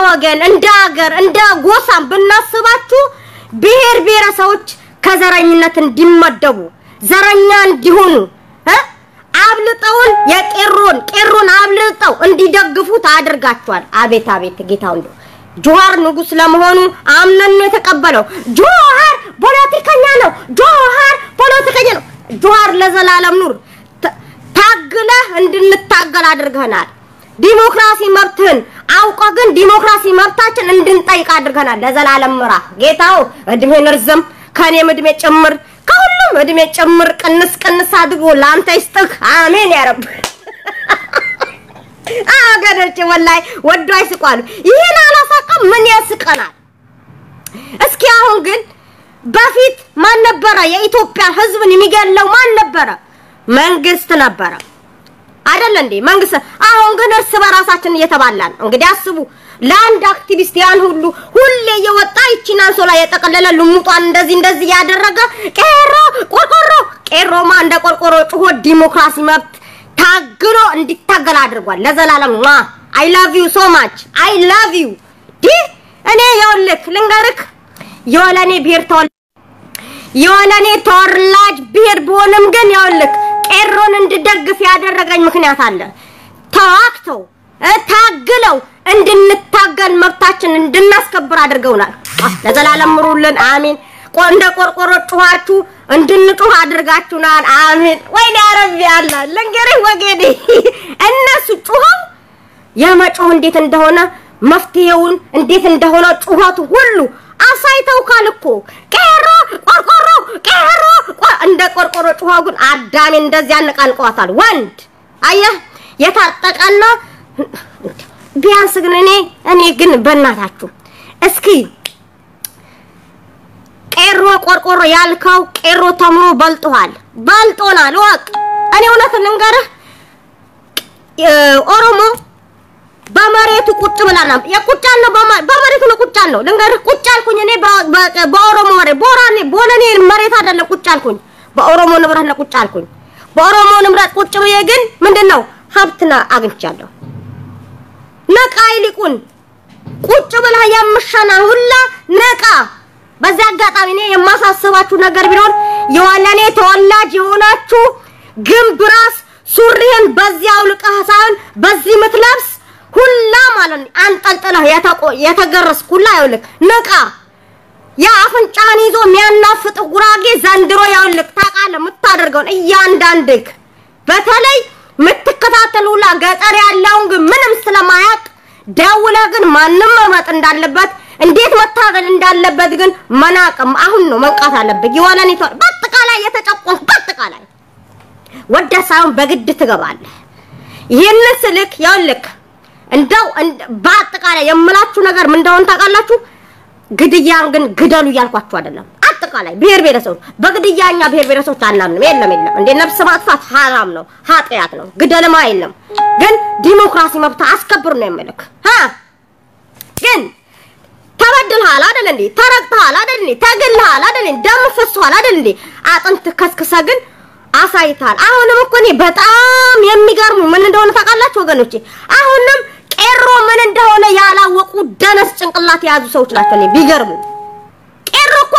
ወገን እንደ ሀገር እንደ ጎሳም ብናስባችሁ ብሔር ብሔረሰቦች ከዘረኝነት እንዲመደቡ ዘረኛ እንዲሆኑ አብልጠውን የቄሮን አብልጠው እንዲደግፉ ታድርጋቸዋል አቤት አቤት ጌታው እንዶ ጆሃር ንጉስ ለመሆኑ አምነን ነው የተቀበለው ጆሃር ፖለቲከኛ ነው ጆሃር ለዘላለም ኑር ታግለ እንድንታገል አድርገናል ዲሞክራሲ መብትን አውቀ ግን ዲሞክራሲ መብታችን እንድንጠይቅ አድርገናል ለዘላለም ምራ ጌታው እድሜን ርዝም ከኔም እድሜ ጭምር ከሁሉም እድሜ ጭምር ቅንስ አድርጎ ላንተ ይስጥህ አሜን ያ ረብ አገደች ወላይ ወዶ አይስቋል ይሄን አላሳቀም ምን ያስቀናል እስኪ አሁን ግን በፊት ማን ነበር የኢትዮጵያ ህዝብን የሚገለው ማን ነበር መንግስት ነበር አይደል እንዴ መንግስት አሁን ግን እርስ በራሳችን እየተባላን እንግዲህ አስቡ ላንድ አክቲቪስት ያን ሁሌ የወጣ ይቺን አንሶላ የጠቀለለ ልሙጧን እንደዚህ ያደረገ ቄሮማ እንደ ቆርቆሮ ጩሆ ዲሞክራሲ መብት ታግሎ እንዲታገል አድርጓል ለዘላለም I love you so much I love you እኔ ያውልክ ልንገርክ የወለኔ ተወላጅ ብሔር ቢሆንም ግን ያውልክ ቄሮን እንድደግፍ ያደረገኝ ምክንያት አለ ተዋክተው ታግለው እንድንታገል መብታችን እንድናስከብር አድርገውናል ለዘላለም ምሩልን አሜን እንደ ቆርቆሮ ጩሃችሁ እንድንጮህ አድርጋችሁናል አሜን ወይኔ አረብ ያላ ለንገረኝ ወገዴ እነሱ ጩኸው ያመጮህ እንዴት እንደሆነ መፍትሄውን እንዴት እንደሆነ ጩኸቱ ሁሉ አሳይተው ካልኩ ቄሮ እንደ ቆርቆሮ ጩኸው ግን አዳሜ እንደዚህ ያነቃንቀዋታል ወንድ አየህ የታጠቀና ቢያንስ ግን እኔ ግን በእናታችሁ እስኪ ቄሮ ቆርቆሮ ያልካው ቄሮ ተምሮ በልጦናል ወቅ እኔ እውነት ልንገርህ ኦሮሞ በመሬቱ ቁጭ ብላና የቁጫን ነው በመሬቱ ነው ቁጫን ነው ልንገርህ ቁጭ አልኩኝ እኔ በኦሮሞ መሬት ቦለኔ መሬት አይደለም ቁጭ አልኩኝ በኦሮሞ ንብረት ነው ቁጭ አልኩኝ በኦሮሞ ንብረት ቁጭ ብዬ ግን ምንድነው ሀብትና አግኝቻለሁ ነቃ ይልቁን ቁጭ ብላ ያምሻና ሁላ ነቃ በዛ አጋጣሚ እኔ የማሳስባችሁ ነገር ቢኖር የወለኔ ተወላጅ የሆናችሁ ግንብራስ ሱሪህን በዚህ አውልቀህ ሳይሆን በዚህ ምትለብስ ሁላ ማለት አንጠልጥለህ የተገረስኩ ሁላ ይውልክ ነቃ ያ አፍንጫን ይዞ የሚያናፍጥ ጉራጌ ዘንድሮ ይውልክ ታቃለ ምታደርገውን እያንዳንድክ በተለይ ምትከታተሉላ ገጠር ያለውን ግን ምንም ስለማያቅ ደውለ ግን ማንንም መመጥ እንዳለበት እንዴት መታገል እንዳለበት ግን መናቀም አሁን ነው መንቃት አለበት ይወለኔ በአጠቃላይ የተጨቆንክ በአጠቃላይ ወደሳውን በግድ ትገባለህ ይሄን ስልክ ይውልክ እንደው በአጠቃላይ የምላችሁ ነገር ምን እንደሆነ ታውቃላችሁ ግድያን ግን ግደሉ ያልኳችሁ አይደለም አጠቃላይ ብሔር ብሔረሰቦች በግድያኛ ብሔር ብሔረሰቦች አናምንም የለም እንደ ነፍስ ማጥፋት حرام ነው ኃጢአት ነው ግደልማ የለም ግን ዲሞክራሲ መብት አስከብር ነው የምልክ ግን ተበድልሃል አይደል እንዴ ተረግተሃል አይደል እንዴ ተገለሃል አይደል እንዴ ደም ፈሷል አይደል እንዴ አጥንት ከስከሰ ግን አሳይታል አሁንም እኮ እኔ በጣም የሚገርሙ ምን እንደሆነ ታውቃላችሁ ወገኖቼ አሁንም ቄሮ ምን እንደሆነ ያላወቁ ደነስ ጭንቅላት ያዙ ሰዎች ናቸው እኔ ቢገርሙ ቄሮ እኮ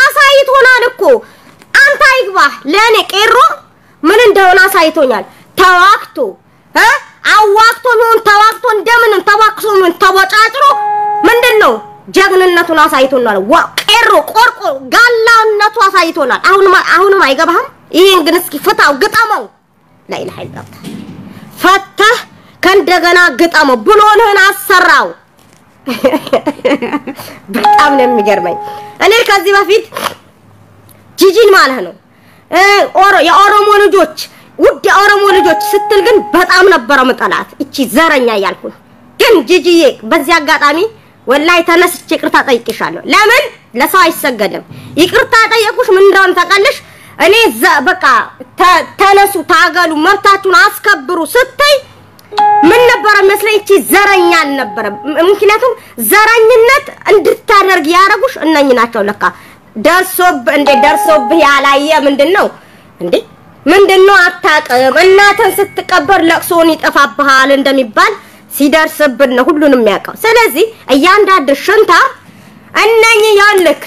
አሳይቶናል እኮ አንተ አይግባህ ለኔ ቄሮ ምን እንደሆነ አሳይቶኛል ተዋክቶ አዋክቶ ነው ተዋክቶ እንደምን ተዋክሶ ምን ተወጫጭሮ ምንድነው ጀግንነቱን አሳይቶናል ቄሮ ቆርቆ ጋላነቱ አሳይቶናል አሁንም አይገባህም ይሄን ግን እስኪ ፈታው ግጣመው ላይ ለሐይጣታ ፈታህ ከእንደገና ግጣመው ብሎልህን አሰራው በጣም ነው የሚገርመኝ እኔ ከዚህ በፊት ጂጂን ማለት ነው የኦሮሞ ልጆች ውድ የኦሮሞ ልጆች ስትል ግን በጣም ነበር መጣላት እቺ ዘረኛ ያልኩኝ ግን ጂጂዬ በዚህ አጋጣሚ ወላይ ተነስቼ ይቅርታ ጠይቅሻለሁ ለምን ለሰው አይሰገድም ይቅርታ ጠየቁሽ ምን እንደሆነ ታውቃለሽ እኔ በቃ ተነሱ ታገሉ መብታችሁን አስከብሩ ስትይ ምን ነበር መስለኝ እቺ ዘረኛ አልነበረ ምክንያቱም ዘረኝነት እንድታደርግ ያረጉሽ እነኝ ናቸው ለካ ደርሶብህ ያላየ ምንድነው እንዴ ምንድነው አታቀም እናተን ስትቀበር ለቅሶን ይጠፋብሃል እንደሚባል ሲደርስብን ነው ሁሉንም የሚያውቀው ስለዚህ እያንዳንዱ ሽንታ እነኝ ያልክ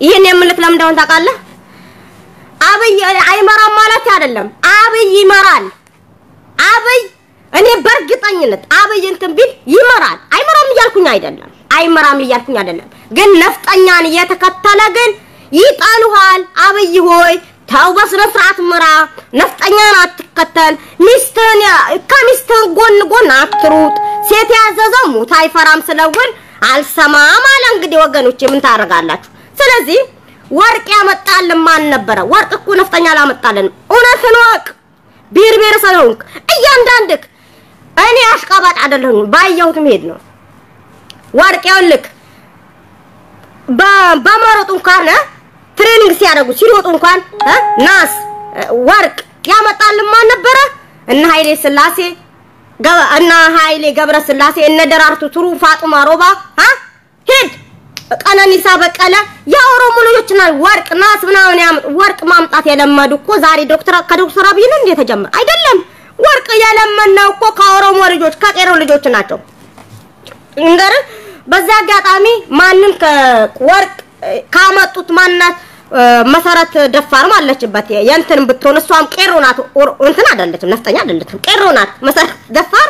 ይሄን የምልክ ለምን እንደሆነ ታውቃለህ አብይ አይመራም ማለት አይደለም አብይ ይመራል አብይ እኔ በርግጠኝነት አብይ እንትን ቢል ይመራል አይመራም እያልኩኝ አይደለም ግን ነፍጠኛን እየተከተለ ግን ይጣሉሃል አብይ ሆይ ታው በስነ ስርዓት ምራ ነፍጠኛን አትከተል ሚስትን ከሚስትን ጎን አትሩጥ ሴት ያዘዘው ሙት አይፈራም ስለውን አልሰማም አለ እንግዲህ ወገኖች ምን ታረጋላችሁ ስለዚህ ወርቅ ያመጣልን ማን ነበር ወርቅ እኮ ነፍጠኛ ላመጣልን እውነትን ወቅ ቢር ሰለውንክ እያንዳንድክ እኔ አሽቃባጭ አይደለሁም ባየሁት ሄድ ነው ወርቅ ያልክ በመሮጥ እንኳን ትሬኒንግ ሲሮጡ እንኳን ናስ ወርቅ ያመጣልን ማን ነበር እና ኃይሌ ስላሴ እና ኃይሌ ገብረ ስላሴ እነ ደራርቱ ቱሩ ፋጡማ ሮባ ሄድ ቀነኒሳ በቀለ ያኦሮሞ ልጆችና ወርቅ ናስ ምናምን ወርቅ ማምጣት የለመዱ እኮ ዛሬ ከዶክተር አብይ ነው እንዴ ተጀመረ አይደለም ወርቅ የለመነው እኮ ከኦሮሞ ልጆች ከቄሮ ልጆች ናቸው እንገር በዛ አጋጣሚ ማንንም ከወርቅ ካመጡት ማናት መሰረት ደፋር ማለችበት የእንትን ብትሆን እሷም ቄሮ ናት እንትን አይደለችም ነፍጠኛ አይደለችም ቄሮ ናት መሰረት ደፋር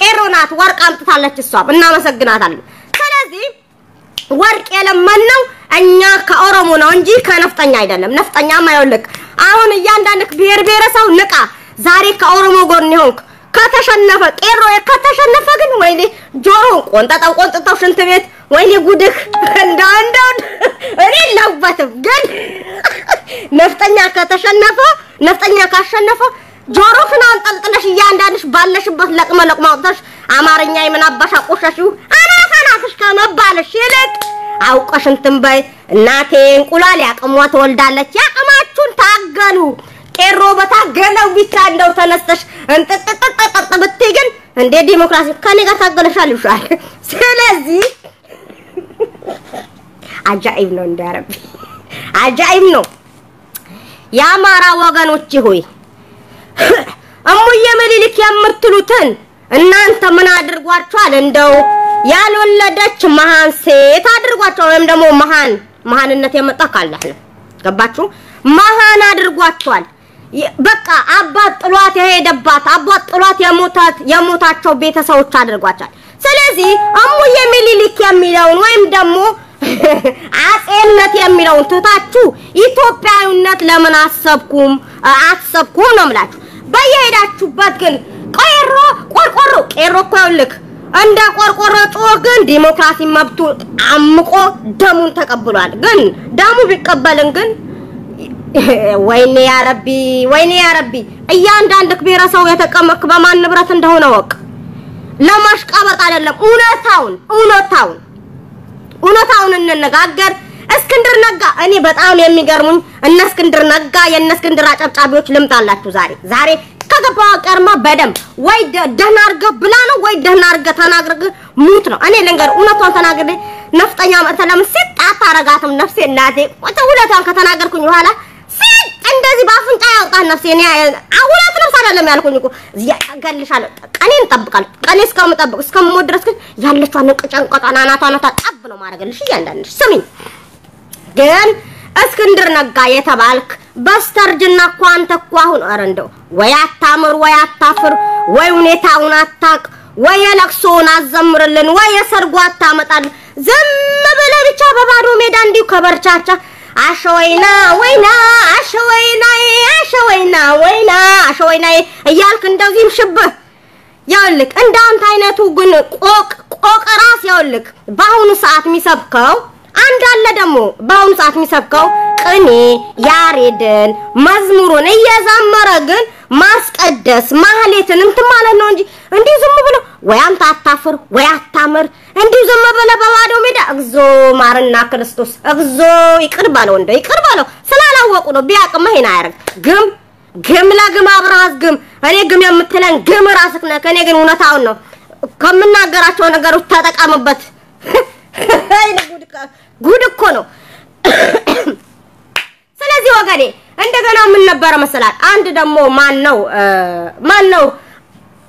ቄሮ ናት ወርቅ አምጥታለች እሷም እናመሰግናታለን ስለዚህ ወርቅ የለመነው እኛ ከኦሮሞ ነው እንጂ ከነፍጠኛ አይደለም ነፍጠኛማ ይወልክ አሁን እያንዳንድክ ብሔረሰብ ንቃ ዛሬ ከኦሮሞ ጎን ይሆንክ ከተሸነፈ ቄሮ ከተሸነፈ ግን ወይኔ ጆሮ ቆንጣጣው ሽንት ቤት ወይኔ ጉድክ እንደው እኔ ለውበትም ግን ነፍጠኛ ከተሸነፈ ነፍጠኛ ካሸነፈ ጆሮክን አንጠልጥለሽ እያንዳንድሽ ባለሽበት ለቅመ አውጥተሽ አማርኛ የምናባሽ አቆሻሽው አናፋናፍሽ ከመባልሽ ይልቅ አውቀሽ እንትን በይ እናቴ እንቁላል ያቅሟ ትወልዳለች ያቅማችሁን ታገሉ ቄሮ በታገለው ብቻ እንደው ተነስተሽ እንጥጥጥጥጥ ብትይ ግን እንደ ዲሞክራሲ ከኔ ጋር ታገለሻል ይሻል ስለዚህ አጃኢብ ነው እንዳረብ አጃኢብ ነው ያማራ ወገኖች ሆይ እሙዬ ምኒልክ የምትሉትን እናንተ ምን አድርጓቸዋል እንደው ያልወለደች መሃን ሴት አድርጓቸው ወይም ደግሞ መሃንነት የመጣ ካላህ ነው ገባችሁ መሃን አድርጓቸዋል በቃ አባት ጥሏት የሄደባት አባት ጥሏት የሞታቸው ቤተሰቦች አድርጓቸዋል ስለዚህ እሙዬ ምኒልክ የሚለውን ወይም ደግሞ አጼነት የሚለውን ትታችሁ ኢትዮጵያዊነት ለምን አትሰብኩም ነው ማለት በየሄዳችሁበት ግን ቆርቆሮ ቄሮ እኮ ይልክ እንደ ቆርቆሮ ጮህ ግን ዲሞክራሲ መብቱ አምቆ ደሙን ተቀብሏል ግን ደሙ ቢቀበልን ግን ወይኔ ያ ረቢ እያንዳንድክ ብሔረሰብ የተቀመክ በማን ንብረት እንደሆነ ወቅ ለማሽቃበጥ አይደለም እውነታውን እንነጋገር እስክንድር ነጋ እኔ በጣም የሚገርሙኝ እነ እስክንድር ነጋ የነ እስክንድር አጨብጫቢዎች ልምጣላችሁ ዛሬ ከገባው ቀርማ በደም ወይ ደህና አርገ ብላ ነው ወይ ደህና አርገ ተናግረግ ሙት ነው እኔ ለንገር እውነቷን ተናግሬ ነፍጠኛ መተለም ሲጣጣ አረጋትም ነፍሴ እናቴ ወተውለታን ከተናገርኩኝ በኋላ እንደዚህ ባፍንጫ ያውጣን ነፍሴ እኔ አውላት ነው ሰላም ያልኩኝ እኮ ያገልሻለሁ ቀኔን ጠብቃለሁ ቀኔ እስከምሞት ድረስ ግን ያለችው አንቀጫንቀጣና ናታና ታጣብ ነው ማረገልሽ ያንዳንድሽ ስሚኝ ግን እስክንድር ነጋ የተባልክ በስተርጅና ኳንተ አሁን አረንደው ወይ አታምር ወይ አታፍር ወይ ሁኔታውን አታቅ ወይ ለቅሶን አዘምርልን ወይ የሰርጓ አታመጣል ዝም ብለህ ብቻ በባዶ ሜዳ እንዲው ከበርቻቻ አሸወይና እያልክ እንደዚህም ሽብህ ያልክ እንዳንተ አይነቱ ግን ቆቅ ራስ ያልክ በአሁኑ ሰዓት የሚሰብከው አንድ አለ ደግሞ በአሁኑ ሰዓት የሚሰብከው ቅኔ ያሬድን መዝሙሩን እየዘመረ ግን ማስቀደስ ማህሌትን እንትን ማለት ነው እንጂ እንዲህ ዝም ብሎ ወይ አንተ አታፍር ወይ አታምር እንዲህ ዝም ብሎ በባዶ ሜዳ እግዚኦ ማርና ክርስቶስ እግዚኦ ይቅር ባለው ስላላወቁ ነው ቢያቅም ይሄን አያርግ ግም ለግም አብራስ ግም እኔ ግም የምትለን ግም ራስክ ነህ ከኔ ግን እውነታውን ነው ከመናገራቸው ነገሮች ተጠቃምበት ጉድ እኮ ነው ስለዚህ ወገኔ እንደገና ምን ነበር መሰላት አንድ ደግሞ ማን ነው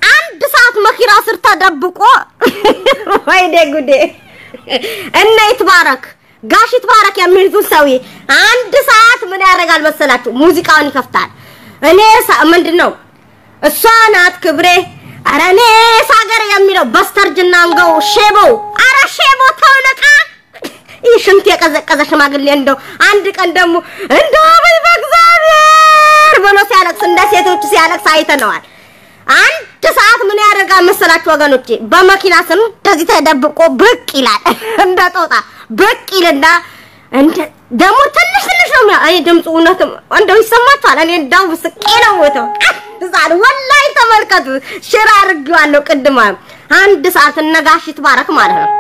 አንድ ሰዓት ሰዓት መኪና ስር ተደብቆ ወይኔ ጉዴ እና ይትባረክ ጋሽ ይትባረክ የሚሉት ሰው አንድ ሰዓት ምን ያደርጋል መሰላችሁ ሙዚቃውን ይከፍታል እኔ ምንድነው እሷ ናት ክብሬ አረኔ ሳገር የሚለው በስተርጅና አንገው ሼቦ አረ ሼቦ ተውነቃ ይሽንት የቀዘቀዘ ሽማግሌ እንደው አንድ ቀን ደግሞ እንደው በእግዚአብሔር ብሎ ሲያለቅስ እንደ ሴቶች ሲያለቅስ አይተነዋል አንድ ሰዓት ምን ያደርጋል መሰላችሁ ወገኖቼ በመኪና ስም እንደዚህ ተደብቆ ብቅ ይላል እንደ ጦጣ ብቅ ይልና እንደ ደሞ ትንሽ ነው አይ ድምጹ እውነትም እንደው ይሰማችኋል እኔ እንዳው ስቄ ነው ወተው ዛሬ ወላሂ ተመልከቱ ሽራ አርጋለሁ ቅድማ አንድ ሰዓት ነጋሽ ይትባረክ ማለት ነው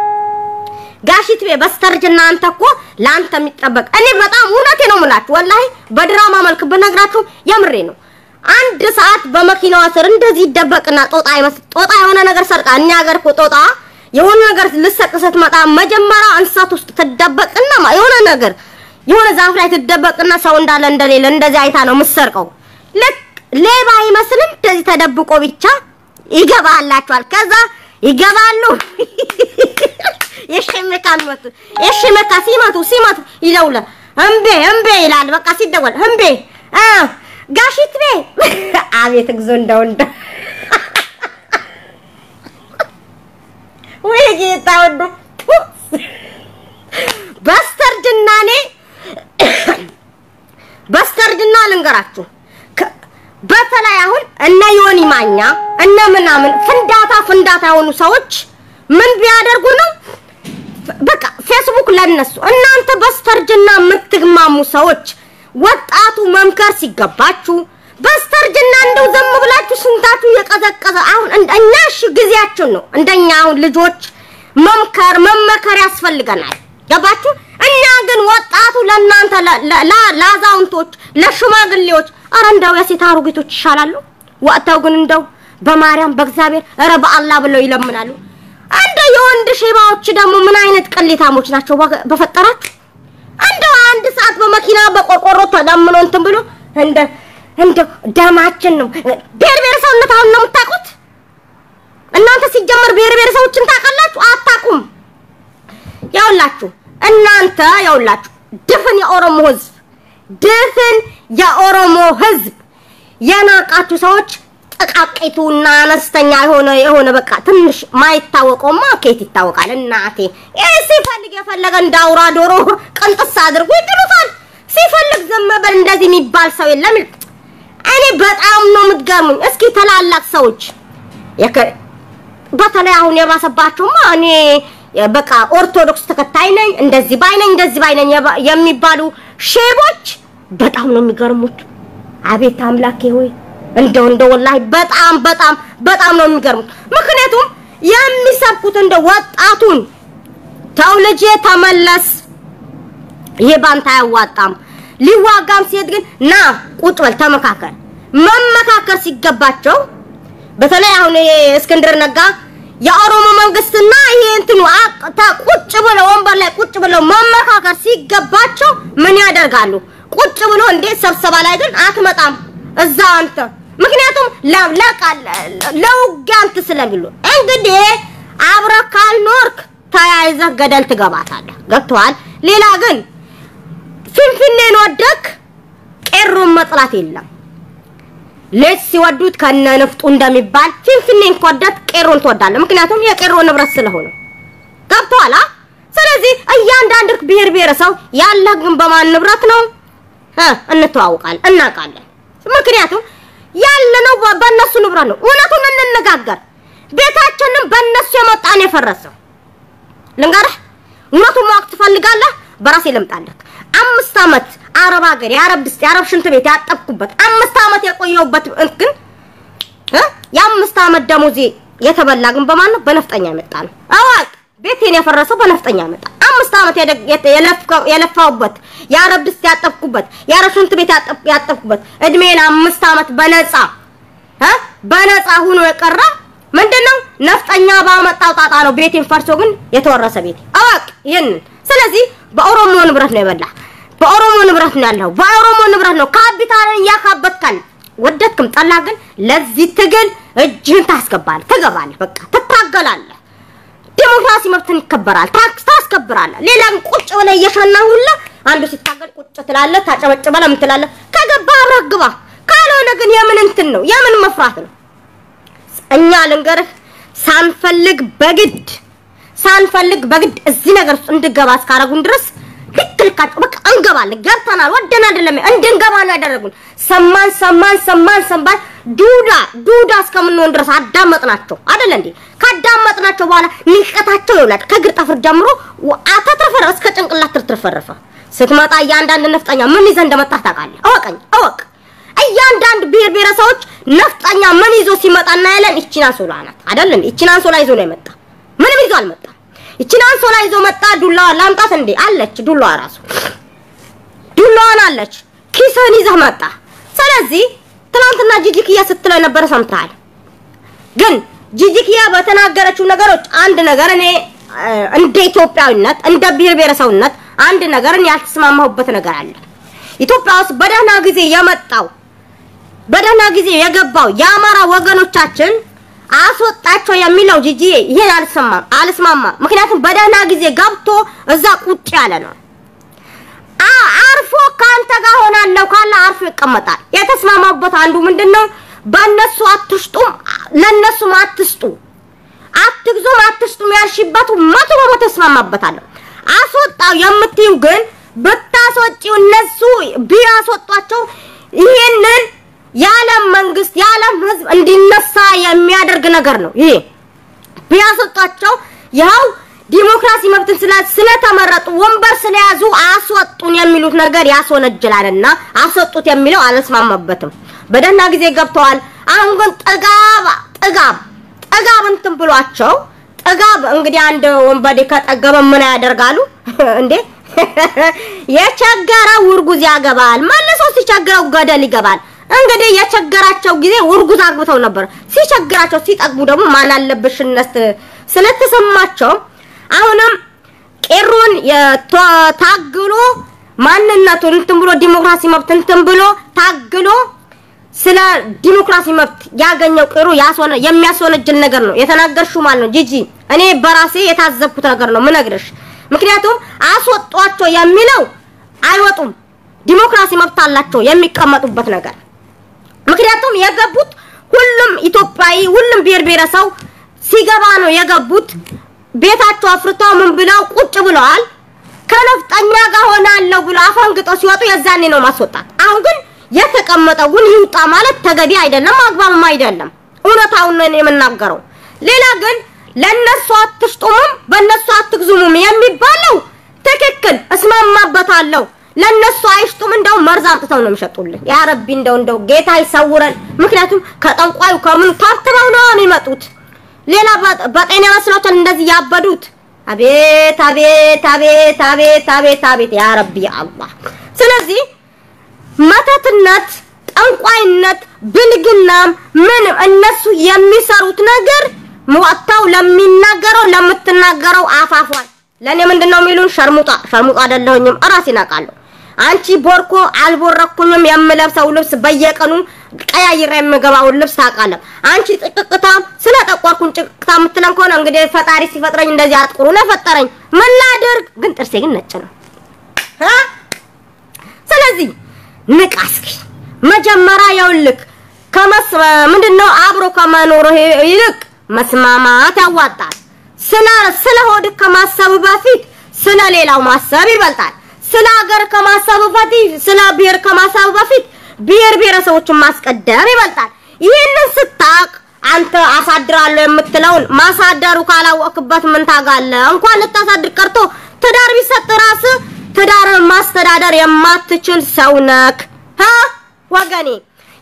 ጋሽት በስተርጅና አንተኮ ላንተ የሚጠበቅ እኔ በጣም እውነቴ ነው ማለት ወላሂ በድራማ መልክ በነግራችሁ የምሬ ነው አንድ ሰዓት በመኪናዋ ስር እንደዚህ ይደበቅና ጦጣ አይመስል ጦጣ የሆነ ነገር ሰርቃ እኛ ሀገር እኮ ጦጣ የሆነ ነገር ልሰቅሰት መጣ መጀመሪያ እንስሳት ውስጥ ተደበቅና የሆነ ነገር የሆነ ዛፍ ላይ ተደበቅና ሰው እንዳለ እንደሌለ እንደዚህ አይታ ነው ምሰርቀው ለክ ሌባ አይመስልም እንደዚህ ተደብቆ ብቻ ይገባላችኋል ከዛ ይገባሉ የሽመካ ሲመቱ ይለውለ እምቤ ይላል በቃ ሲደወል እምቤ ጋሽት አቤት እግዚኦ እንደው ወይ ጌታው በስተርጅና ልንገራችሁ በተለይ አሁን እነ ዮኒ ማኛ እነ ምናምን ፍንዳታ የሆኑ ሰዎች ምን ቢያደርጉ ነው በቃ ፌስቡክ ለነሱ እናንተ በስተርጅና የምትግማሙ ሰዎች ወጣቱ መምከር ሲገባችሁ በስተርጅና እንደው ዘም ብላችሁ ስንታችሁ የቀዘቀዘ አሁን እንደኛሽ ጊዜያችን ነው እንደኛ አሁን ልጆች መመከር ያስፈልገናል ገባችሁ እኛ ግን ወጣቱ ለናንተ ለአዛውንቶች ለሽማግሌዎች አረንዳው ያሲታሩ ጌቶች ይሻላሉ ወጣው ግን እንደው በማርያም በእግዚአብሔር ኧረ በአላህ ብለው ይለምናሉ አንደ የወንድ ሼባዎች ደግሞ ምን አይነት ቅሌታሞች ናቸው በፈጠራችሁ እንደው አንድ ሰዓት በመኪና በቆቆሮ ተዳምኖ እንትን ብሎ እንደ ደማችን ነው ብሔረሰብነት አሁን ነው የምታውቁት እናንተ ሲጀመር ብሔረሰቦችን ታውቃላችሁ አታውቁም ያውላችሁ እናንተ ያውላችሁ ድፍን የኦሮሞ ህዝብ የናቃችሁ ሰዎች ጥቃቄቱና አነስተኛ የሆነ በቃ ትንሽ ማይታወቀው ማርኬት ይታወቃል እናቴ ሲፈልግ የፈለገ እንዳውራ ዶሮ ቅንጥስ አድርጎ ይጥሉታል ሲፈልግ ዘመበል እንደዚህ የሚባል ሰው የለም እኔ በጣም ነው የምትገርሙኝ እስኪ ተላላቅ ሰዎች በተለይ አሁን የባሰባቸውማ እኔ በቃ ኦርቶዶክስ ተከታይ ነኝ እንደዚህ ባይነኝ የሚባሉ ሼቦች በጣም ነው የሚገርሙት አቤት አምላኬ ሆይ እንደው ወላሂ በጣም ነው የሚገርሙት ምክንያቱም የሚሰብኩት እንደ ወጣቱን ተውልጄ ተመለስ ይባንታ ያዋጣም ሊዋጋም ሲሄድ ግን ና ቁጭ በል ተመካከር መመካከር ሲገባቸው በተለይ አሁን እስክንድር ነጋ የኦሮሞ መንግስትና ይሄ እንትኑ ቁጭ ብለው ወንበር ላይ ቁጭ ብለው መመካከር ሲገባቸው ምን ያደርጋሉ ቁጭ ብሎ እንዴ ሰብሰባ ላይ ግን አትመጣም እዛ አንተ ምክንያቱም ለውጋንት ስለሚሉ እንግዲህ አብረካል ኖርክ ታያይዘ ገደል ትገባታለህ ገብቷል ሌላ ግን ፍንፍኔን ወደክ ቄሮን መጥላት የለም ለስ ሲወዱት ከነ ነፍጡ እንደሚባል ፍንፍኔን ቆደት ቄሮን ተወዳለ ምክንያቱም የቄሮ ንብረት ስለሆነ ገብቷል ስለዚህ እያንዳንድክ ብሔረሰብ ያለ ግን በማን ንብረት ነው እንተዋውቃለን እናቃለን ምክንያቱም ያለነው በእነሱ ንብረት ነው እውነቱን እንነጋገር ቤታችንን በእነሱ የመጣን የፈረሰው ልንገርህ እውነቱን ማወቅ ትፈልጋለህ በራሴ ልምጣለህ 5 አመት አረብ ሀገር የአረብ ሽንት ቤት ያጠብኩበት 5 አመት የቆየሁበት ግን የ5 አመት ደሞዜ የተበላ ግን በማን ነው በነፍጠኛ መጣ ነው አዋቅ ቤቴን ያፈረሰው በነፍጠኛ መጣ 5 አመት የለፋውበት የአረብ ድስት ያጠብኩበት የአረብ ሽንት ቤት ያጠብኩበት እድሜን 5 አመት በነፃ ሆኖ የቀረ ምንድነው ነፍጠኛ ባመጣው ጣጣ ነው ቤቴን ፈርሶ ግን የተወረሰ ቤት አዋቅ ይሄን ስለዚህ በኦሮሞ ንብረት ነው የበላ በኦሮሞ ንብረት ነው ያለው በኦሮሞ ንብረት ነው ካፒታልን ያካበትካል ወደድክም ጠላ ግን ለዚህ ትግል እጅህን ታስገባለህ በቃ ትታገላለህ ዲሞክራሲ መብትን ይከበራል ታስከብራለህ ሌላን ቁጭ ብለ እየሸናሁላ አንዱ ሲታገል ቁጭ ትላለህ ታጨበጭበለ ምን ትላለህ ከገባ አብረግባ ካልሆነ ግን የምን እንትን ነው የምን መፍራት ነው እኛ ልንገርህ ሳንፈልግ በግድ እዚህ ነገር እንድገባ እስካረጉን ድረስ ልክልካቸው በቃ እንገባለን ገብተናል ወደና አይደለም እንድንገባ ነው ያደረጉን ሰማን ዱዳ እስከምንሆን ድረስ አዳመጥናቸው አይደል እንዴ ካዳመጥናቸው በኋላ ንቀታቸው ይውላል ከግር ጠፍር ጀምሮ አተተፈረ እስከ ጭንቅላት ትርትርፈረፈ ስትመጣ ያንዳንድ ነፍጠኛ ምን ይዘ እንደመጣ ታውቃለህ እወቅ እያንዳንድ ብሔረሰቦች ነፍጠኛ ምን ይዞ ሲመጣና ያለን እቺና ሶላናት አይደል እንዴ እቺና ሶላ ይዞ ነው የመጣ ምንም ይዞ አልመጣ እቺና ሶላ ይዞ መጣ ዱላ ላምጣት እንዴ አለች ዱላዋ ራሱ ዱላዋን አለች ኪስህን ይዘህ መጣ ስለዚህ ትናንትና ጂጂኪያ ስትለው ነበር ሰምታል ግን ጂጂኪያ በተናገረችው ነገሮች አንድ ነገር እኔ እንደ ኢትዮጵያዊነት እንደ ብሔረሰብነት አንድ ነገርን ያልተስማማሁበት ነገር አለ ኢትዮጵያ ውስጥ በደህና ጊዜ የመጣው በደህና ጊዜ የገባው የአማራ ወገኖቻችን አስወጣቸው የሚለው ጂጂ ይሄን አልስማማ ምክንያቱም በደህና ጊዜ ገብቶ እዛ ቁጭ ያለ ነው አርፎ ካንተ ጋር ሆናለው ካለ አርፎ ይቀመጣል የተስማማበት አንዱ ምንድነው በእነሱ አትሽጡም ለነሱ አትስጡ አትግዙም አትስጡም ያልሽበት መቶ ተስማማበታለሁ አስወጣው የምትዩ ግን በታስወጪው እነሱ ቢያስወጣቸው ይሄንን የዓለም መንግስት የዓለም ህዝብ እንዲነሳ የሚያደርግ ነገር ነው ይሄ ቢያስወጣቸው ያው ዲሞክራሲ መብትን ስለተመረጡ ወንበር ስለያዙ አስወጡን የሚሉት ነገር ያስወነጅላልና አስወጡት የሚለው አልስማማበትም በደህና ጊዜ ገብተዋል አሁን ግን ጥጋብ እንትን ብሏቸው ጥጋብ እንግዲህ አንድ ወንበዴ ከጠገበ ምን ያደርጋሉ እንዴ የቸገረው ውርጉዝ ያገባል መልሶ ሲቸገረው ገደል ይገባል እንግዲህ የቸገራቸው ጊዜ ውርጉዝ አግብተው ነበር ሲቸገራቸው ሲጠግቡ ደግሞ ማን አለብሽነት ስለተሰማቸው አሁንም ቄሮን ታግሎ ማንነቱን እንትን ብሎ ዲሞክራሲ መብት እንትን ብሎ ታግሎ ስለ ዲሞክራሲ መብት ያገኘው ቄሮ የሚያስወነጅል ነገር ነው የተናገርሽው ማለት ነው ጂጂ እኔ በራሴ የታዘብኩት ነገር ነው ምነግርሽ ምክንያቱም አስወጧቸው የሚለው አይወጡም ዲሞክራሲ መብት አላቸው የሚቀመጡበት ነገር ምክንያቱም የገቡት ሁሉም ኢትዮጵያዊ ሁሉም ብሔረሰብ ሲገባ ነው የገቡት ቤታቸው አፍርተው ምን ብለው ቁጭ ብለዋል ከነፍጠኛ ጋር ሆናለው ብለው አፈንግጠው ሲወጡ የዛኔ ነው ማስወጣት አሁን ግን የተቀመጠው ግን ይውጣ ማለት ተገቢ አይደለም አግባብም አይደለም እውነታውን ነው የምናገረው ሌላ ግን ለነሱ አትሽጡም በነሱ አትግዙም የሚባለው ትክክል እስማማበታለሁ ለነሱ አይሽጡም እንደው መርዝ አምጥተው ነው የሚሸጡልኝ ያ ረቢ እንደው ጌታ ይሰውረን ምክንያቱም ከጠንቋዩ ከምን ታጥበው ነው የሚመጡት ሌላ በጤና መስሎት እንደዚህ ያበዱት አቤት ያ ረቢ አላህ ስለዚህ መተትነት ጠንቋይነት ብልግናም ምን እነሱ የሚሰሩት ነገር ወጣው ለሚናገረው ለምትናገረው አፋፏል ለኔ ምንድነው የሚሉን ሸርሙጣ አይደለሁኝም ራሴን አውቃለሁ አንቺ ቦርኮ አልቦረኩኝም የምለብሰው ልብስ በየቀኑ ቀያይራ የምገባው ልብስ ታውቃለህ አንቺ ጥቅቅታም ስለጠቆርኩን ጥቅቅታም ምትለን ከሆነ እንግዲህ ፈጣሪ ሲፈጥረኝ እንደዚህ አጥቁሩ ለፈጠረኝ ምን ላድርግ ግን ጥርሴ ግን ነጭ ነው ስለዚህ ንቃስኪ መጀመሪያ ይውልክ ምንድነው አብሮ ከመኖር ይልቅ መስማማት ያዋጣል ስለ ሆድ ከማሰብ በፊት ስለ ሌላው ማሰብ ይበልጣል ስለ ሀገር ከማሰብ በፊት ስለ ብሔር ከማሰብ በፊት ብሔረሰቦችን ማስቀደም ይበልጣል ይሄንን ስታቅ አንተ አሳድራለሁ የምትለውን ማሳደሩ ካላወቅበት ምን ታጋለህ እንኳን ልታሳድር ቀርቶ ትዳር ቢሰጥ ራስ ትዳር ማስተዳደር የማትችል ሰው ነክ ወገኔ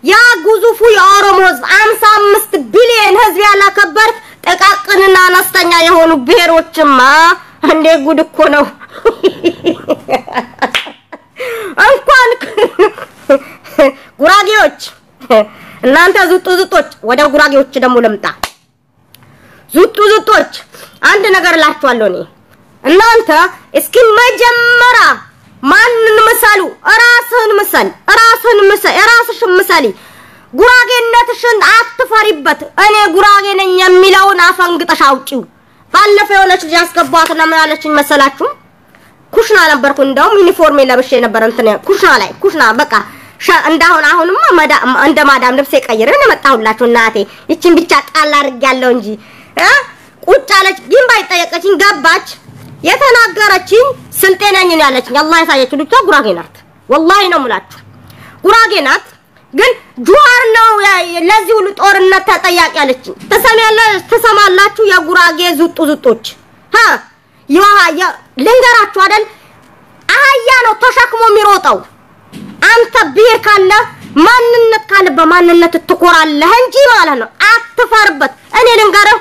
ያ ግዙፉ የኦሮሞ ህዝብ 55 ቢሊዮን ህዝብ ያላከበር ጥቃቅንና አነስተኛ የሆኑ ብሔሮችማ እንደ ጉድ እኮ ነው እንኳን ጉራጌዎች እናንተ ዙጦች ወደ ጉራጌዎች ደግሞ ልምጣ ዙጦች አንድ ነገር ላችኋለሁ እኔ እናንተ እስኪ መጀመሪያ ማንን መሰሉ ራስህን መሰል ራስሽን መሰሊ ጉራጌነትሽን አትፈሪበት እኔ ጉራጌ ነኝ የሚለውን አፈንግጠሽ አውጪው ባለፈው የሆነች ልጅ አስገባትና ምን አለችኝ መሰላችሁ ኩሽና ነበርኩ እንደውም ዩኒፎርም ለብሼ ነበር እንትን ኩሽና በቃ አሁንማ እንደ ማዳም ልብስ ቀይረን መጣሁላችሁ እናቴ እቺን ብቻ ጣል አድርጋለሁ እንጂ ቁጭ አለች ግን ባይጠየቀችኝ ገባች የተናገረችኝ ስልጤ ነኝ ያለችኝ አላህ ያሳየችሁ ልጅቷ ጉራጌ ናት ወላሂ ነው ሙላችሁ ጉራጌ ናት ግን ጁዋር ነው ለዚህ ሁሉ ጦርነት ተጠያቂ ያለችኝ ተሰማላችሁ የጉራጌ ዙጦች ልንገራችሁ አይደል አህያ ነው ተሸክሞ የሚሮጠው አንተ ብሔር ካለ ማንነት ካለ በማንነት ትኮራለህ እንጂ ማለት ነው አትፈርበት እኔ ልንገርህ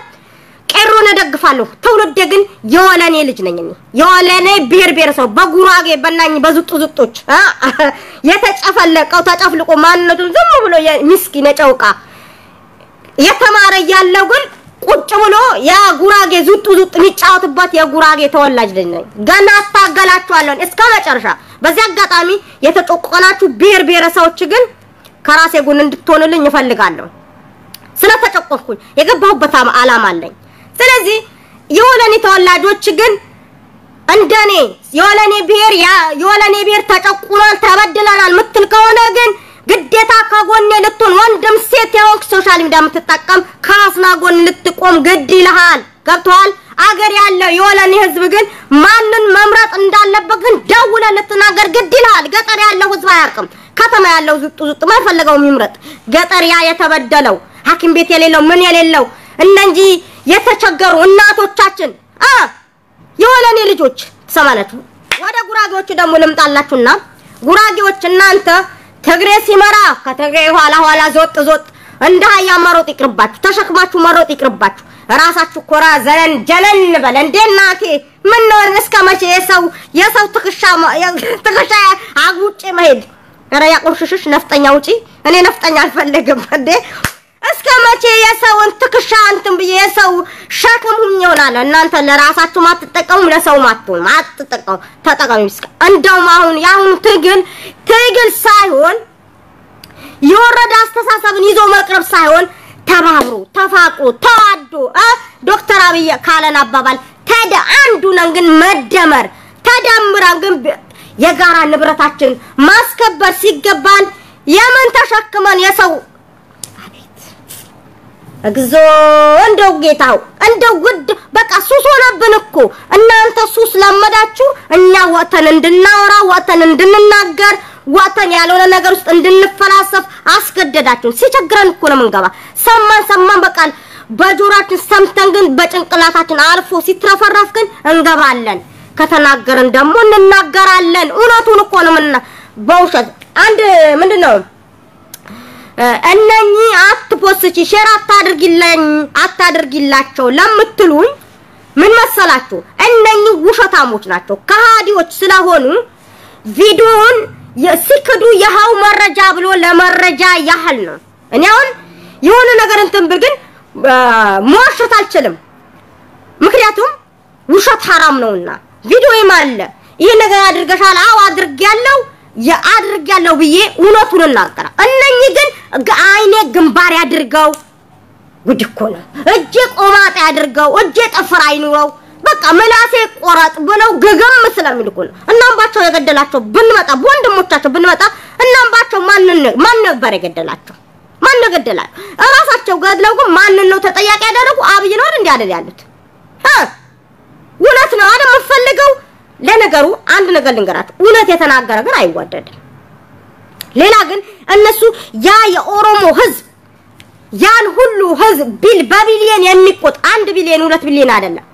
ቀሮነ ደግፋለሁ ተውልደ ግን የወለኔ ልጅ ነኝ የወለኔ ብሔር ሰው በጉራጌ በናኝ በዙጦች የተጨፈለቀው ተጨፍልቆ ማንነቱን ዝም ብሎ ምስኪን የጨውቃ የተማረ ያለው ግን ቁጭ ብሎ ያ ጉራጌ ዙጥ የሚጫወትበት የጉራጌ ተወላጅ ልጅ ነኝ ገና አታገላችኋለሁ እስከ መጨረሻ በዚህ አጋጣሚ የተጨቆናችሁ ብሔረሰቦች ግን ከራሴ ጎን እንድትሆኑልኝ እፈልጋለሁ ስለተጨቆንኩኝ የገባሁበት ዓላማ አለኝ ስለዚህ የወለኔ ተወላጆች ግን እንደኔ የወለኔ ብሔር ተጨቁናል ተበድለናል ምትል ከሆነ ግን ግዴታ ከጎኔ ልትሆን ወንድም ሴት ያውቅ ሶሻል ሚዲያ የምትጠቀም ካስና ጎን ልትቆም ግድ ይልሃል ገብቷል አገር ያለው የወለኔ ህዝብ ግን ማንን መምረጥ እንዳለበት ግን ደውለ ልትናገር ግድ ይልሃል ገጠር ያለው ህዝብ አያውቅም ከተማ ያለው ዙጥ ማይፈልገው የሚምረጥ ገጠር ያ የተበደለው ሐኪም ቤት የሌለው ምን የሌለው እንጂ የተቸገሩ እናቶቻችን የወለኔ ልጆች ተሰማላችሁ ወደ ጉራጌዎች ደግሞ ልምጣላችሁና ጉራጌዎች እናንተ ትግሬ ሲመራ ከትግሬ ኋላ ዞጥ እንደ አህያ መሮጥ ይቅርባችሁ ተሸክማችሁ መሮጥ ይቅርባችሁ ራሳችሁ ኮራ ጀነን በለ እንደናቴ ምን ነው እስከመቼ የሰው ትክሻ አጉጬ መሄድ ኧረ ያቆሽሽሽ ነፍጠኛ ውጪ እኔ ነፍጠኛ አልፈልግም እንዴ እስከመቼ የሰውን ትክሻ እንትን በየሰው ሸክም ይሆናል እናንተ ለራሳችሁ ማትጠቀሙ ለሰው ማትጠቀሙ ተጠቀሙ እንደውም አሁን ያሁን ትግል ሳይሆን የወረደ አስተሳሰብን ይዞ መቅረብ ሳይሆን ተባብሩ ተፋቅሩ ተዋዱ ዶክተር አብይ ካለን አባባል አንዱ ነን ግን መደመር ተደምረን ግን የጋራ ንብረታችን ማስከበር ሲገባን የምን ተሸክመን የሰው እግዞ እንደው ጌታው እንደው ውድ በቃ ሱስ ሆነብን እኮ እናንተ ሱስ ለመዳችሁ እኛ ወተን እንድናወራ ወተን እንድንናገር ወተን ያልሆነ ነገር ውስጥ እንድንፈላሰፍ አስገደዳችሁ ሲቸግረን እኮ ነው መንገባ ሰማን በቃ በጆራችን ሰምተን ግን በጭንቅላታችን አልፎ ሲትረፈረፍ ግን እንገባለን ከተናገርን ደግሞ እንናገራለን እውነቱን እኮ ነው በውሸት አንድ ምንድነው እነኚ አትፖስቺ ሼር አታድርጊላቸው ለምትሉኝ ምን መሰላችሁ እነኚ ውሸታሞች ናቸው ከሃዲዎች ስለሆኑ ቪዲዮን ሲክዱ የሃው መረጃ ብሎ ለመረጃ ያህል ነው እኔ አሁን የሆነ ነገር እንትን ብል ግን መዋሸት አልችልም ምክንያቱም ውሸት حرام ነውና ቪዲዮ ይማለ ይሄ ነገር አድርገሻል አው አድርጋለሁ ብዬ እውነቱን እናገራ እነኚ ግን አይኔ ግንባር ያድርገው ጉድ እኮ ነው እጄ ቆማጣ ያድርገው እጄ ጠፍራ አይኑረው በቃ መላሴ ቆራጥ ብለው ገገም ስለሚልኩ ነው እናምባቸው የገደላቸው ብንመጣ ወንድሞቻቸው ብንመጣ እናምባቸው ማን ነበር የገደላቸው ማን ገደላቸው ራሳቸው ገድለው ግን ማን ነው ተጠያቂ ያደረጉ አብይ ነው እንዴ አይደል ያሉት እውነት ነው አይደል የምፈልገው ለነገሩ አንድ ነገር ልንገራችሁ እውነት የተናገረ ግን አይወደድም ሌላ ግን እነሱ ያ የኦሮሞ ህዝብ ያን ሁሉ ህዝብ በቢሊየን የሚቆጥ 1 ቢሊየን 2 ቢሊየን አይደለም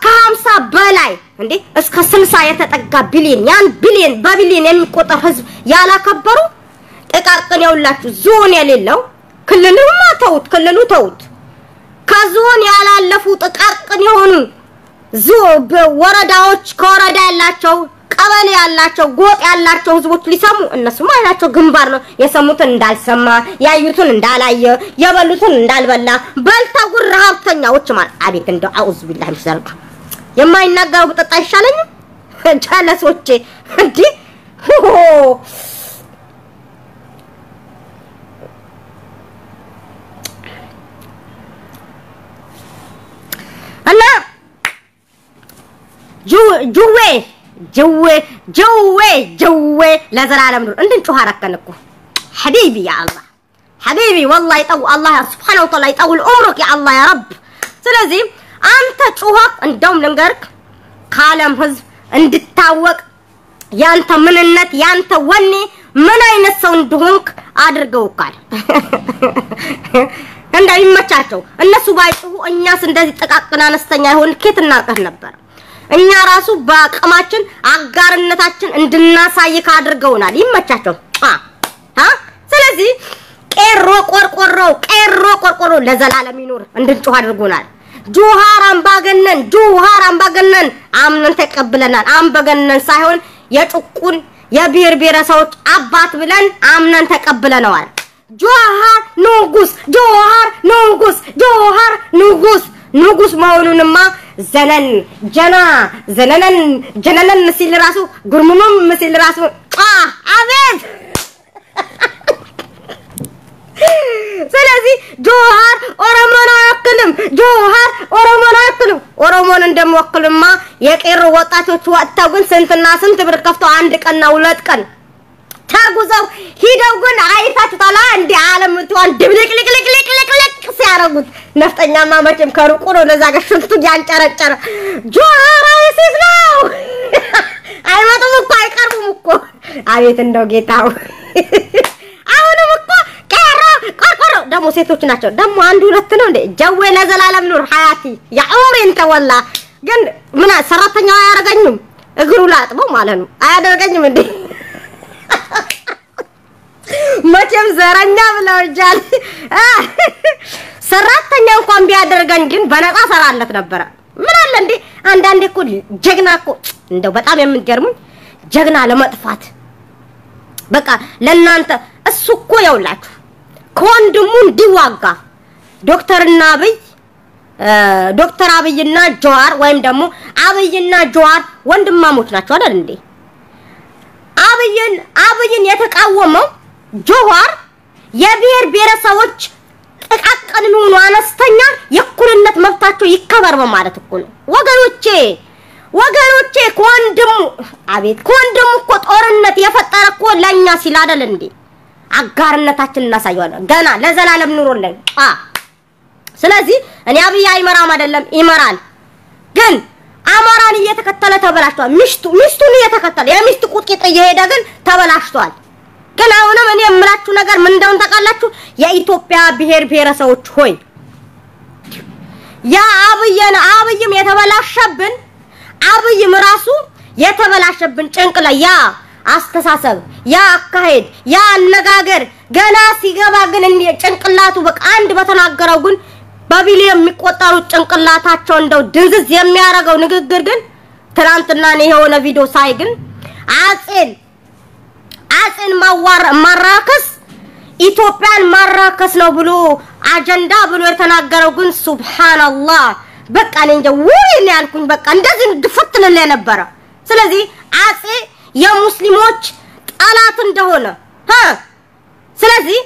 ከ50 በላይ እንዴ እስከ 60 የተጠጋ ቢሊየን ያን ቢሊየን በቢሊየን የሚቆጠር ህዝብ ያላከበሩ ጥቃቅን ያውላችሁ ዞን የሌለው ክልሉ ተውት ከዞን ያላለፉ ጥቃቅን የሆኑ ወረዳዎች ከወረዳ ያላቸው ቀበሌ ያላቸው ጎጥ ያላቸው ህዝቦች ሊሰሙ እነሱ ማላቸው ግንባር ነው የሰሙትን እንዳልሰማ ያዩትን እንዳላየ የበሉትን እንዳልበላ በልታጉር ረሃብተኛዎች ማለት አቤት እንደው አውዝ ቢላህ ምሰልኩ የማይናገረው በጠጣ ይሻለኝም ጃለሶቼ እንዴ جوي لا زلالم نور اندن ጮሃ ركنكو حبيبي يا الله حبيبي والله يطول الله سبحانه وتعالى يطول عمرك يا الله يا رب ስለዚህ አንተ ጮሃ እንደውም ልንገርክ ካለም ህዝብ እንድታወቅ ያንተ ምንነት ያንተ ወኔ ምን አይነት ሰው እንደሆንክ አድርገውካል እንዳይመቻቸው እነሱ ባይጮሁ እኛስ እንደዚህ ጥቃቅና አነስተኛ ይሆን ከትና ቀር ነበር እኛ ራሱ በአቅማችን አጋርነታችን እንድናሳይ ካድርገውናል ይመቻቸው ስለዚህ ቄሮ ቆርቆሮ ለዘላለም ይኖር እንድንጮህ አድርጎናል ጆሃር አምባገነን አምነን ተቀብለናል አምባገነን ሳይሆን የጭቁን የብሔር ብሔረሰቦች አባት ብለን አምነን ተቀብለናል ጆሃር ንጉስ መሆኑንማ ዘነነን ሲል ራሱ ጉርሙሙም ሲል ራሱ አቤት ስለዚህ ጆሃር ኦሮሞን ኦሮሞን እንደምወክልማ የቄሮ ወጣቶች ወጣው ግን ስንትና ስንት ብር ከፍተው አንድ ቀንና ሁለት ቀን ታጉዘው ሂደው ግን አይታችሁ ታላ እንደ ዓለም እንኳን ድብልቅልቅልቅልቅልቅ ሲያረጉት ነፍጠኛማ መቼም ከሩቁ ነው ለዛ ጋር ሽንቱ ያንጨረጨረ ጆሃር አይሲስ ነው አይመጡም እኮ አይቀርቡም እኮ አቤት እንደው ጌታው አሁንም እኮ ቆርቆሮ ደሞ ሴቶች ናቸው ደሞ አንድ ሁለት ነው እንዴ ጀዌ ለዘላለም ኑር ሐያቲ ያ ዑምሪ እንተ ወላ ግን ምን ሰራተኛው አያረጋኝም እግሩ ላጥበው ማለት ነው አያደርገኝም እንዴ መቼም ዘረኛ ብለውጃል ሰራተኛ እንኳን ቢያደርገኝ ግን በነፃ ሰራለት ነበር ምን አለ እንዴ አንዳንዴ እኮ ጀግና እኮ እንደው በጣም የምትገርሙኝ ጀግና ለመጥፋት በቃ ለናንተ እሱ እኮ ያውላችሁ ኮንድሙ እንዲዋጋ ዶክተር አብይና ጆዋር ወይም ደግሞ አብይና ጆዋር ወንድማሞች ናቸው አይደል እንዴ አብይን የተቃወመው ጆዋር የብሔር ብሔረሰቦች ጥቃቅን ነው አነስተኛ የኩልነት መብታቸው ይከበር በማለት እኮ ነው ወገኖቼ ኮንድሙ እኮ ጦርነት የፈጠረ እኮ ለኛ ሲል አይደል እንዴ አጋርነታችን እናሳያለን ገና ለዘላለም ኑሮልን ስለዚህ እኔ አብይ አይመራም አይደለም ይመራል ግን አማራን እየተከተለ ተበላሽቷል ሚስቱን እየተከተለ የሚስት ቁጥቂጥ እየሄደ ግን ተበላሽቷል ግን አሁንም እኔ የምላችሁ ነገር ምን እንደሆነ ታውቃላችሁ የኢትዮጵያ ብሔር ብሔረሰቦች ሆይ ያ አብይም የተበላሸብን አብይም ራሱ የተበላሸብን ጭንቅላ ያ አስተሳሰብ ያ አካሄድ ያ አነጋገር ገና ሲገባ ግን ጭንቅላቱ በቃ አንድ በተናገረው ግን በቢሊየን የሚቆጠሩ ጭንቅላታቸው እንደው ድንዝዝ የሚያረጋው ንግግር ግን ትናንትና ነው የሆነ ቪዲዮ ሳይ ግን አጼን ማራከስ ኢትዮጵያን ማራከስ ነው ብሎ አጀንዳ ብሎ የተናገረው ግን ሱብሃንአላህ በቃ እንደ ወይኔ ያልኩኝ በቃ እንደዚህ ድፍትልለ ነበር ስለዚህ አጼ የሙስሊሞች ጠላት እንደሆነ ስለዚህ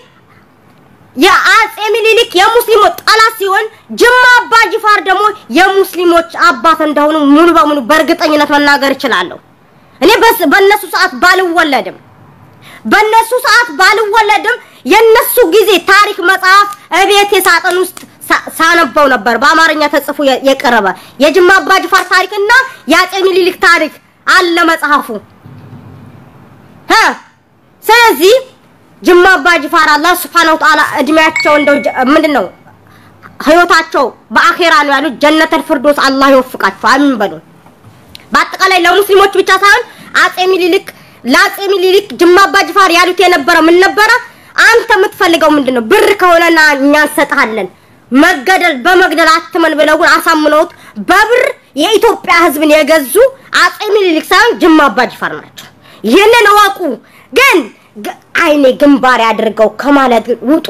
የአጼ ሚኒሊክ የሙስሊሞች ጠላት ሲሆን ጅማ አባ ጅፋር ደግሞ የሙስሊሞች አባት እንደሆኑ ሙሉ በሙሉ በእርግጠኝነት መናገር ይችላል እኔ በእነሱ ሰዓት ባልወለድም የነሱ ጊዜ ታሪክ መጽሐፍ እቤት የሳጥን ውስጥ ሳነበው ነበር በአማርኛ ተጽፎ የቀረበ የጅማ አባ ጅፋር ታሪክና የአጼ ሚኒሊክ ታሪክ አለ መጽሐፉ ስለዚህ ጅማ አባ ጅፋር አላህ Subhanahu Wa Ta'ala እድሜያቸው እንደው ምንድነው ህይወታቸው በአኺራ ነው ያሉት ጀነተል ፍርዶስ አላህ ይወፍቃቸው አሚን በሉ በአጠቃላይ ለሙስሊሞች ብቻ ሳይሆን ለአጼ ሚኒሊክ ጅማ አባ ጅፋር ያሉት የነበረው ምን ነበር አንተ የምትፈልገው ምንድነው ብር ከሆነና እኛ እንሰጣለን በመግደል አትመን ብለው ግን አሳምነውት በብር የኢትዮጵያ ህዝብን የገዙ አጼ ሚኒሊክ ሳይሆን ጅማ አባ ጅፋር ናቸው ይሄንን ወቁ ግን አይኔ ግንባር ያድርገው ከማለት ውጡ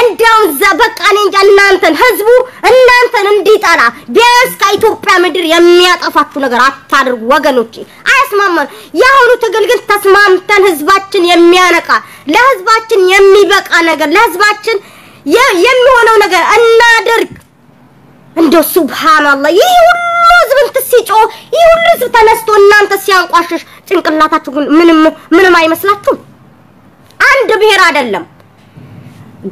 እንደው ዘበቃ እንጃ እናንተን ህዝቡ እናንተን እንዲጠራ ቢያንስ ከኢትዮጵያ ምድር የሚያጠፋችሁ ነገር አታድርጉ ወገኖቼ አያስማማን ያሁኑ ትግል ግን ተስማምተን ህዝባችን የሚያነቃ ለህዝባችን የሚበቃ ነገር ለህዝባችን የሚሆነው ነገር እናድርግ እንደው ሱብሃንአላህ ይሄ ሁሉ ህዝብ እንትሲጮ ይሁሉ ህዝብ ተነስቶ እናንተ ሲያንቋሽሽ ጭንቅላታችሁ ግን ምንም አይመስላችሁም አንድ ብሔር አይደለም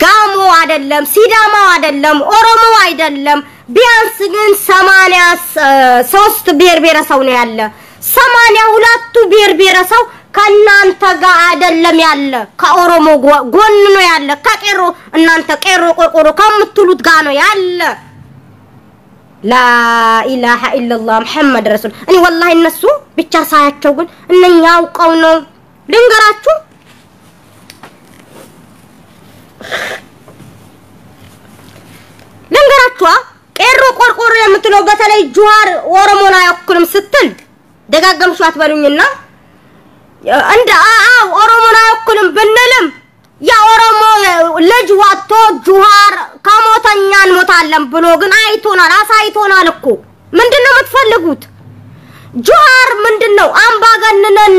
ጋሞ አይደለም ሲዳማ አይደለም ኦሮሞ አይደለም ቢያንስ ግን 83 ብሔር ብሔረሰብ ነው ያለ 82 ብሔር ብሔረሰብ ከናንተ ጋር አይደለም ያለ ከኦሮሞ ጎን ነው ያለ ከቄሮ እናንተ ቄሮ ቆርቆሮ ከምትሉት ጋር ነው ያለ لا اله الا الله محمد رسول እኔ والله እነሱ ብቻ ሳያቸው ግን እነኛ አውቀው ነው ልንገራችሁ ቄሮ ቆርቆሮ የምትለው በተለይ ጁዋር ኦሮሞና ያኩልም ስትል ደጋገምሽ አትበሉኝና እንደ ኦሮሞና ያኩልም ብንልም ያ ኦሮሞ ልጅ ወጥቶ ጁዋር ከሞተኛ እንሞታለን ብሎ ግን አይቶናል አሳይቶናል እኮ ምንድነው የምትፈልጉት ጁዋር ምንድነው አምባገነን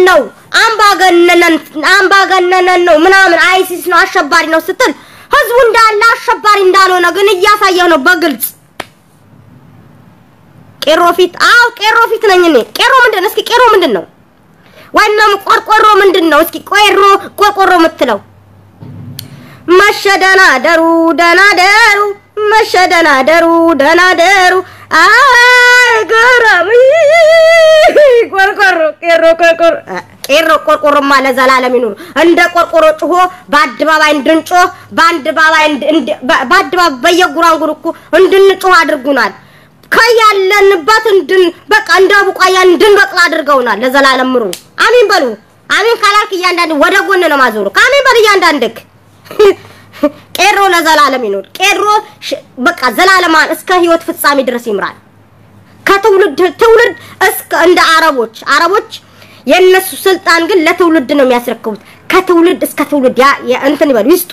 ነው ምናምን አይሲስ ነው አሸባሪ ነው ስትል ህዝቡ እንዳለ አሸባሪ እንዳልሆነ ግን እያሳየው ነው በግልጽ ቄሮ ፊት ነኝ እኔ ቄሮ ምንድነው እስኪ ቄሮ ምንድነው ወይንም ቆርቆሮ ምንድነው እስኪ ቆርቆሮ የምትለው መሸደና ደሩ ደናደሩ አገራም ቆርቆሮ ማለት ዘላለም ይኑር እንደ ቆርቆሮ ጮሆ በአድባባይ እንድንጮ በአድባባይ በየጉራንጉር እኮ እንድንጮህ አድርጉናል ከያለንበት በቃ እንደ ቡቃያ እንድንበቅል አድርገውናል ለዘላለም ምሩ አሜን በሉ አሜን ካላልክ እያንዳንዱ ወደ ጎን ነው ማዞሩ ካሜን በል እያንዳንድክ ቄሮ ለዘላለም ይኑር ቄሮ በቃ ዘላለማን እስከ ህይወት ፍጻሜ ድረስ ይምራል ከትውልድ እስከ እንደ አረቦች የነሱ ስልጣን ግን ለትውልድ ነው የሚያስረክቡት ከትውልድ እስከ ትውልድ ያ እንትን ይበሉ ይስጡ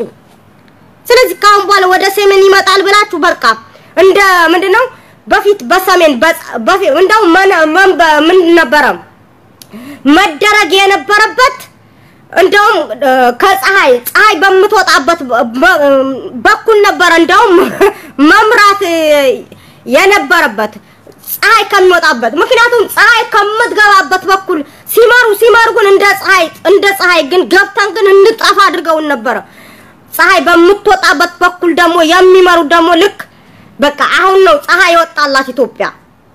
ስለዚህ ካሁን በኋላ ወደ ሰሜን ይመጣል ብላችሁ በቃ እንደ ምንድነው በፊት በሰሜን በፊት እንደው ምን ነበረ መደረግ የነበረበት እንደው ከፀሐይ በመተወጣበት በኩል ነበር እንደው መምራት የነበረበት ፀሐይ ከመጣበት ምክንያቱም ፀሐይ ከመትገባበት በኩል ሲማሩ ግን እንደ ፀሐይ ግን ገብተን ግን እንጣፋ አድርገው ነበር ፀሐይ በመተወጣበት በኩል ደግሞ የሚመሩ ደግሞ ልክ በቃ አሁን ነው ፀሐይ ወጣላት ኢትዮጵያ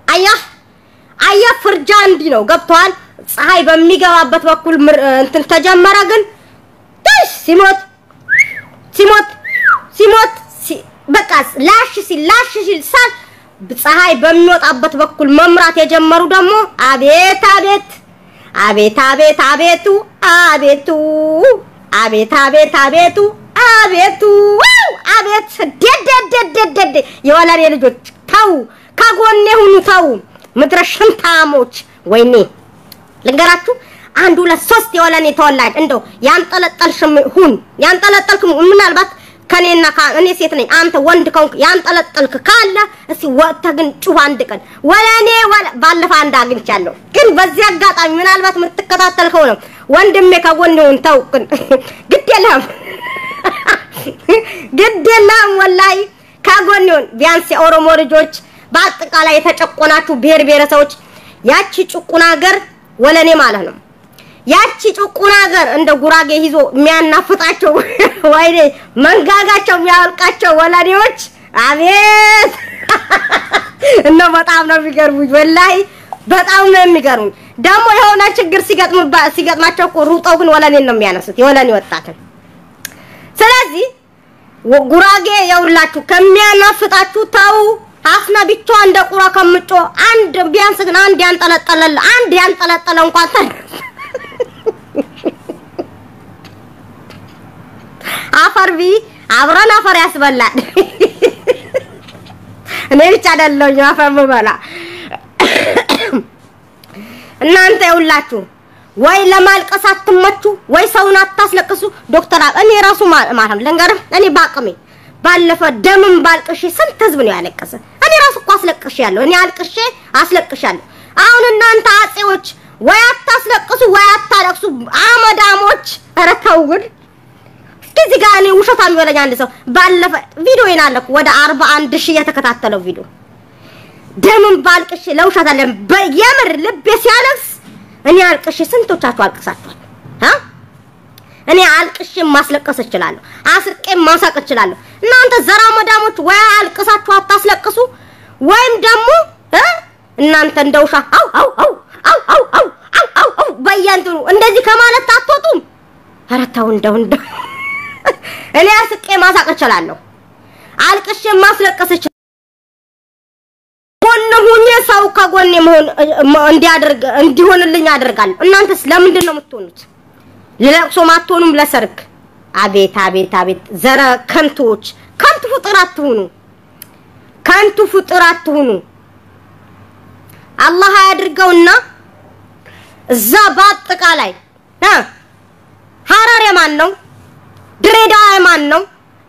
አያ ፍርጃ እንዲ ነው ገብቷል ፀሐይ በሚገባበት በኩል እንትን ተጀመረ ግን ሲሞት በቃ ላሽ ሲል ፀሐይ በሚወጣበት በኩል መምራት የጀመሩ ደግሞ አቤት ደደደደደ የወላኔ ልጆች ታው ካጎኔ ሁኑ ታው ምድረሽንታሞች ወይኔ ልንገራችሁ አንድ ሁለት ሶስት የወላኔ ተወላጅ እንደው ያንጠለጠልክ ምናልባት ከኔና እኔ ሴት ነኝ አንተ ወንድ ከሆንክ ያንጠለጠልክ ካለ እስቲ ወጣ ግን ጩህ አንድ ቀን ወላኔ ባለፈ አንድ አግኝቻለሁ ግን በዚህ አጋጣሚ ምናልባት የምትከታተል ከሆነ ወንድሜ ከጎኔውን ታውቅን ግዴላም ወላይ ከጎኔውን ቢያንስ የኦሮሞ ልጆች በአጠቃላይ የተጨቆናችሁ ብሔር ብሔረሰቦች ያቺ ጭቁና ሀገር ወለኔ ማለት ነው ያቺ ጭቁና ሀገር እንደ ጉራጌ ይዞ የሚያናፍጣቸው ወይኔ መንጋጋቸው የሚያልቃቸው ወለኔዎች አቤት እና በጣም ነው የሚገርሙኝ ወላይ በጣም ነው የሚገርሙኝ ደግሞ የሆነ ችግር ሲገጥማቸው እኮ ሩጠው ግን ወለኔን ነው የሚያነሱት የወለኔ ወጣትን ስለዚህ ጉራጌ ያውላችሁ ከሚያናፍጣችሁ ታው አፍና ብቻ እንደ ቁራ ከምጮ አንድ ቢያንስ ግን አንድ ያንጠለጠለ እንኳን አፈርቢ አብረን አፈር ያስበላል እኔ ብቻ አይደለሁኝ አፈር በላ እናንተ ያውላችሁ ወይ ለማልቀስ አትመቹ ወይ ሰውን አታስለቅሱ ዶክተር እኔ ራሱ ማለት ለንገር እኔ ባቅሜ ባለፈ ደምም ባልቅሽ ስንት ህዝብ ነው ያለቀሰ እኔ ራሱ እኮ አስለቅሻለሁ እኔ አስለቅሻለሁ አሁን እናንተ አጼዎች ወይ አታስለቅሱ ወይ አታለቅሱ አመዳሞች ረተውል እስኪ ጋር እኔ ውሸታም ይወለኝ አንድ ሰው ባለፈ ቪዲዮ ይናለኩ ወደ 41000 የተከታተለው ቪዲዮ ደምን ባልቅሽ ለውሻት አለ በየምር ልብ ሲያለቅስ እኔ አልቅሽ ስንቶቻችሁ አልቅሳችኋል እኔ አልቅሽ ማስለቀስ እችላለሁ አስቄ ማሳቅ እችላለሁ እናንተ ዘራ መዳሞች ወይ አልቅሳችሁ አታስለቅሱ ወይም ደግሞ እናንተ እንደውሻ አው አው አው አው አው አው አው አው በያንቱ እንደዚህ ከማለት አትወጡም አራታው እንደው እኔ አስቄ ማሳቅ እችላለሁ አልቅሽ ማስለቀስ እችላለሁ ሁሉ ሰው ከጎኔ መሆን እንዲያደርግ እንዲሆንልኝ አደርጋለሁ እናንተስ ለምንድን ነው የምትሆኑት ለለቅሶ ማትሆኑም ለሰርግ አቤት አቤት አቤት ዘረ ከንቱዎች ከንቱ ፍጥር አትሁኑ አላህ ያድርገውና እዛ በአጠቃላይ ሐራር የማን ነው ድሬዳዋ የማን ነው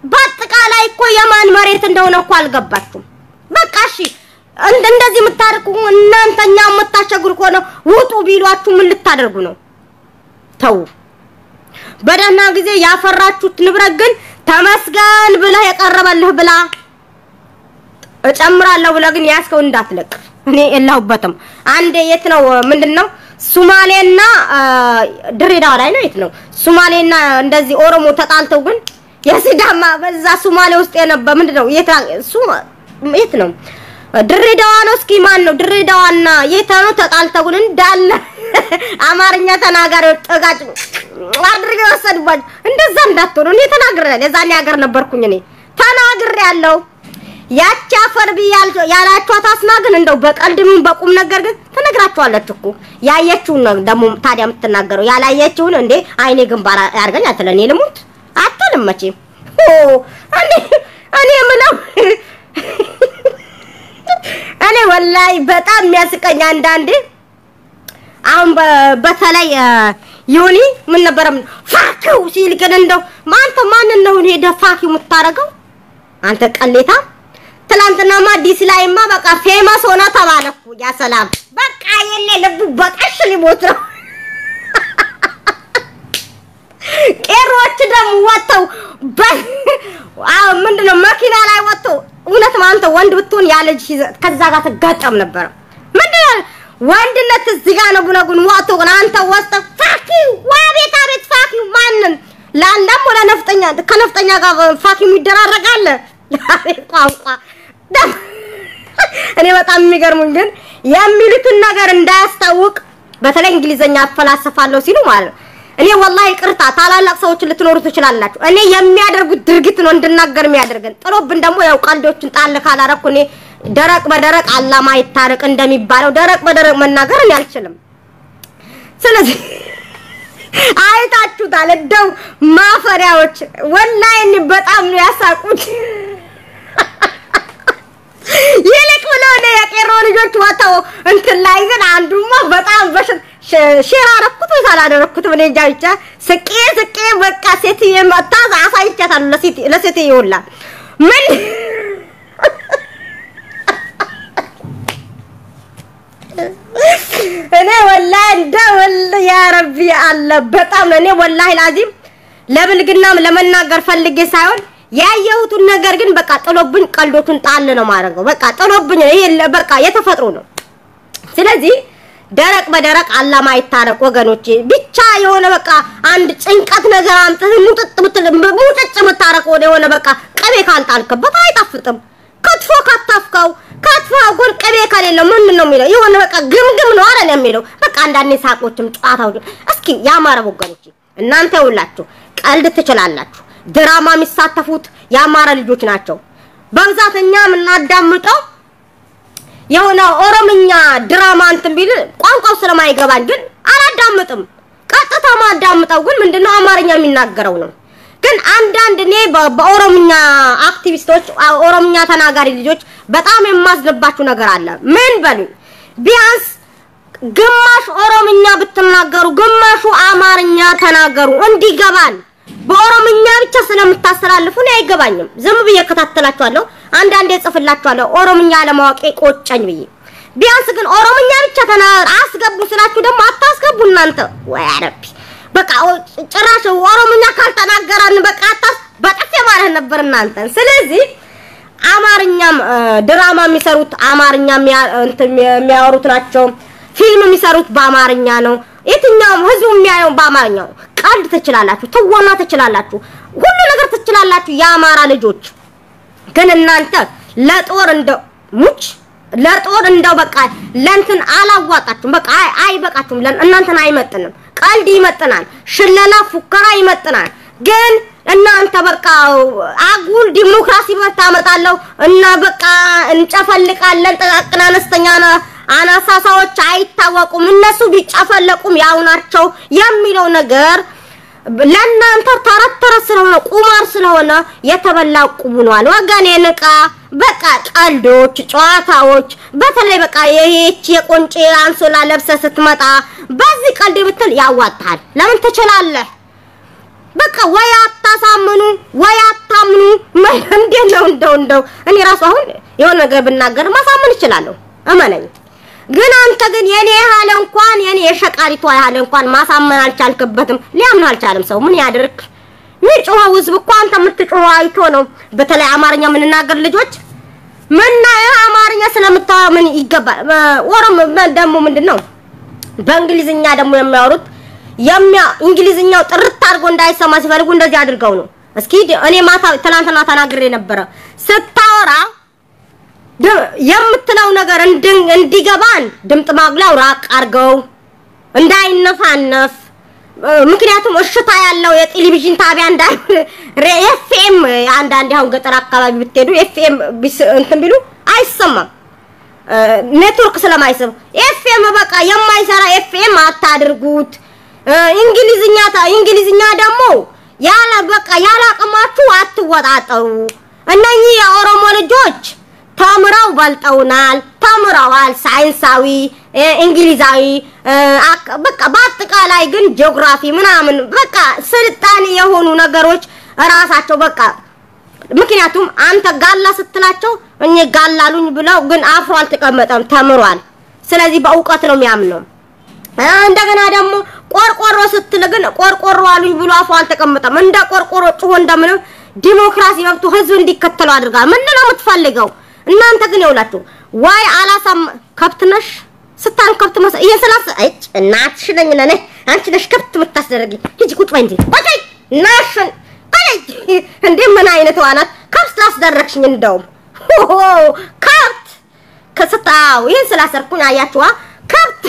በአጠቃላይ እኮ የማን መሬት እንደሆነ እኮ አልገባችሁም በቃ እሺ እንደዚህ የምታርቁ እናንተኛ የምታሸግሩ ከሆነ ውጡ ቢሏችሁ ምን ልታደርጉ ነው ተው በደህና ጊዜ ያፈራችሁት ንብረት ግን ተመስገን ብለህ የቀረበልህ ብላ እጨምራለሁ ብለህ ግን ያስከው እንዳትለቅ እኔ የለሁበትም አንዴ የት ነው ምንድነው ሶማሌና ድሬዳዋ ላይ ነው የት ነው ሶማሌና እንደዚህ ኦሮሞ ተጣልተው ግን የሲዳማ በዛ ሶማሌ ውስጥ የነበረ ምንድነው የት ነው ድሬዳዋ ነው እስኪ ማን ነው ድሬዳዋና የት ነው ተጣልተው ግን እንዳለ አማርኛ ተናጋሪዎች ጠጋጭ አድርገው ወሰዱባቸው እንደዛ እንዳትሆኑ እኔ ተናግሬያለሁ የዛኔ ሀገር ነበርኩኝ እኔ ተናግሬያለሁ ያቺ አፈርቢ ያላችኋት አስናግን እንደው በቀልድም በቁም ነገር ግን ተነግራችኋለች እኮ ያየችውን ነው ደሞ ታዲያ የምትናገረው ያላየችውን እንዴ አይኔ ግንባር ያርገኝ አትለኔ ልሙት አትልም መቼም እኔ ምለው እኔ ወላሂ በጣም የሚያስቀኝ አንዳንዴ አሁን በተለይ ዮኒ ምን ነበር ፋኪው ሲል ግን እንደው ማን ነው እኔ ደፋኪው የምታረገው አንተ ቀሌታ ትላንትናማ ዲስ ላይማ በቃ ፌመስ ሆነ ተባለኩ ያ ሰላም በቃ የኔ ልቡ በጣሽ ሊሞት ነው ቄሮች ደግሞ ወጣው ምንድነው መኪና ላይ ወጣው እውነት ማንተ ወንድ ብትሆን ያለጅ ከዛ ጋር ተጋጣም ነበር ምንድነው ወንድነት እዚህ ጋር ነው ብለጉን ወጣው ግን አንተ ወስተ ፋኪው ዋቤት አቤት ፋኪው ማንን ላንዳም ወላ ነፍጠኛ ከነፍጠኛ ጋር ፋኪው ይደራረጋል ቋንቋ እኔ በጣም የሚገርሙኝ ግን የሚሉትን ነገር እንዳያስታውቅ በተለይ እንግሊዘኛ አፈላሰፋለሁ ሲሉ ማለት እኔ ወላሂ ቅርታ ታላላቅ ሰዎች ልትኖሩ ትችላላችሁ እኔ የሚያደርጉት ድርጊት ነው እንድናገር የሚያደርገን ጥሎብን ደግሞ ያው ቀልዶችን ጣል ካላረኩ እኔ ደረቅ በደረቅ አላማ ይታረቅ እንደሚባለው ደረቅ በደረቅ መናገር እኔ አልችልም ስለዚህ አይታችሁታል እንደው ማፈሪያዎች ወላሂ እኔ በጣም ነው ያሳቁት ይልቅ ብለው ነው የቄሮ ልጆች ወጣው እንትን ላይ ግን አንዱማ በጣም ሼር አረኩት ወሳላደረኩት እኔ ጃይቻ ስቄ በቃ ሴትዬ መጣ አሳይቻታለሁ ለሴትዬ ይውላ ምን እኔ ወላሂ እንደው ያ ረቢ አለ በጣም እኔ ወላሂ ላዚም ለብልግናም ለመናገር ፈልጌ ሳይሆን ያየሁትን ነገር ግን በቃ ጥሎብኝ ቀልዶቹን ጣል ነው ማረገው በቃ ጥሎብኝ ይሄ በቃ የተፈጥሮ ነው ስለዚህ ደረቅ በደረቅ አላማ ይታረቅ ወገኖቼ ብቻ የሆነ በቃ አንድ ጭንቀት ነገር አንተ ሙጥጥ ምታረቅ የሆነ በቃ ቅቤ ካልጣልከበት አይጣፍጥም ክትፎ ካታፍካው ክትፎው ግን ቅቤ ከሌለው ምን ነው የሚለው የሆነ በቃ ግምግም ነው አይደል የሚለው በቃ አንዳንዴ ሳቆችም ጫታው እስኪ ያማረ ወገኖቼ እናንተ ሁላችሁ ቀልድ ትችላላችሁ ድራማ የሚሳተፉት ያማረ ልጆች ናቸው በብዛተኛ ምናዳምጠው የሆነ ኦሮምኛ ድራማ እንትን ቢል ቋንቋው ስለማይገባን ግን አላዳምጥም ቀጥታ ማዳምጠው ግን ምንድነው አማርኛ የሚናገረው ነው ግን አንዳንድ እኔ በኦሮምኛ አክቲቪስቶች ኦሮምኛ ተናጋሪ ልጆች በጣም የማዝነባችሁ ነገር አለ ምን በሉ ቢያንስ ግማሽ ኦሮምኛ ብትናገሩ ግማሹ አማርኛ ተናገሩ እንዲገባን በኦሮምኛ ብቻ ስለምታስተላልፉ ነው አይገባኝም ዝም ብዬ ከታተላችኋለሁ አንዳንዴ ጽፍላችኋለሁ ኦሮምኛ ለማወቅ ቆጨኝ ብዬ ቢያንስ ግን ኦሮምኛ ብቻ አስገቡ ስላችሁ ደግሞ አታስገቡ እናንተ ወይ አረቢ በቃ ጭራሽ ኦሮምኛ ካልተናገራን በቃ በጥፍ ማለት ነበር እናንተ ስለዚህ አማርኛም ድራማ የሚሰሩት አማርኛ የሚያወሩት ናቸው ፊልም የሚሰሩት በአማርኛ ነው የትኛውም ህዝቡ የሚያየው በአማርኛ ነው ቀልድ ትችላላችሁ ተወና ትችላላችሁ ሁሉ ነገር ትችላላችሁ የአማራ ልጆች ግን እናንተ ለጦር እንደው ሙች ለጦር እንደው በቃ ለንትን አላዋጣችሁም በቃ አይበቃችሁም እናንተን አይመጥንም ቀልድ ይመጥናል ሽለላ ፉከራ ይመጥናል ግን እናንተ በቃ አጉል ዲሞክራሲ መታመጣለው እና በቃ እንጨፈልቃለን ተቃቅና አነስተኛ አናሳሳዎች አይታወቁም እነሱ ቢጨፈለቁም ያው ናቸው የሚለው ነገር ለናንተ ተረተረ ስለሆነ ቁማር ስለሆነ የተበላው ቁብኗል ወገኔ ንቃ በቃ ቀልዶች ጨዋታዎች በተለይ በቃ የሄች የቆንጬ አንሶላ ለብሰ ስትመጣ በዚህ ቀልድ ብትል ያዋጣል ለምን ትችላለህ በቃ ወይ አታሳምኑ ወይ አታምኑ እንደው እኔ ራሱ አሁን የሆነ ነገር ብናገር ማሳመን ይችላልው አማነኝ ግን አንተ ግን የኔ ያለ እንኳን የኔ የሸቃሪቷ ያለ እንኳን ማሳመን አልቻልከበትም ሊያምን አልቻለም ሰው ምን ያድርክ ምንጮሃው ህዝብ እኮ አንተ የምትጮሃው አይቶ ነው በተለይ አማርኛ ምንናገር ልጆች ምንና አማርኛ ስለምታወራ ምን ይገባል ወረም ደሞ ምንድነው በእንግሊዝኛ ደሞ የሚያወሩት እንግሊዝኛው ጥርት አድርጎ እንዳይሰማ ሲፈልጉ እንደዚህ አድርገው ነው እስኪ እኔ ማታ ትላንትና ተናግሬ ነበር ስታወራ የምትለው ነገር እንዲገባን ድምጥ ማግላው ራቅ አርገው እንዳይነፋነፍ ምክንያቱም እሽታ ያለው የቴሌቪዥን ጣቢያ እንዳይ ኤፍኤም አንዳንድ አሁን ገጠር አካባቢ ብትሄዱ ኤፍኤም እንትን ቢሉ አይሰማም ኔትወርክ ስለማይሰማ ኤፍኤም በቃ የማይሰራ ኤፍኤም አታድርጉት እንግሊዝኛ ደግሞ ያላ በቃ ያላቀማችሁ አትወጣጣው እነኚህ የኦሮሞ ልጆች ተምራው ባልጣውናል ተምራዋል ሳይንሳዊ እንግሊዛዊ በቃ በአጠቃላይ ግን ጂኦግራፊ ምናምን በቃ ስልጣኔ የሆኑ ነገሮች ራሳቸው በቃ ምክንያቱም አንተ ጋላ ስትላቸው እኔ ጋላሉኝ ብለው ግን አፍሮ አልተቀመጠም ተምሯል ስለዚህ በእውቀት ነው የሚያምነው እንደገና ደግሞ ቆርቆሮ ስትል ግን ቆርቆሮ አሉኝ ብሎ አፍሮ አልተቀመጠም እንደ ቆርቆሮ ጮህ እንደምን ዲሞክራሲ መብቱ ህዝብ እንዲከተለው አድርጋ ምንድነው የምትፈልገው እናንተ ግን ይውላችሁ ዋይ አላሳም ከብትነሽ ስታን ከብት መስ እየሰላስ አይጭ እናትሽ ነኝ ነኝ አንቺ ነሽ ከብት ምታስደርጊ ሂጂ ቁጭ በይ እንዴ ቆይ ናሽን ቆይ እንዴ ምን አይነት ዋናት ከብት አስደረክሽኝ እንደውም ከብት ከስታው ይሄን ስላሰርኩኝ አያችዋ ከብት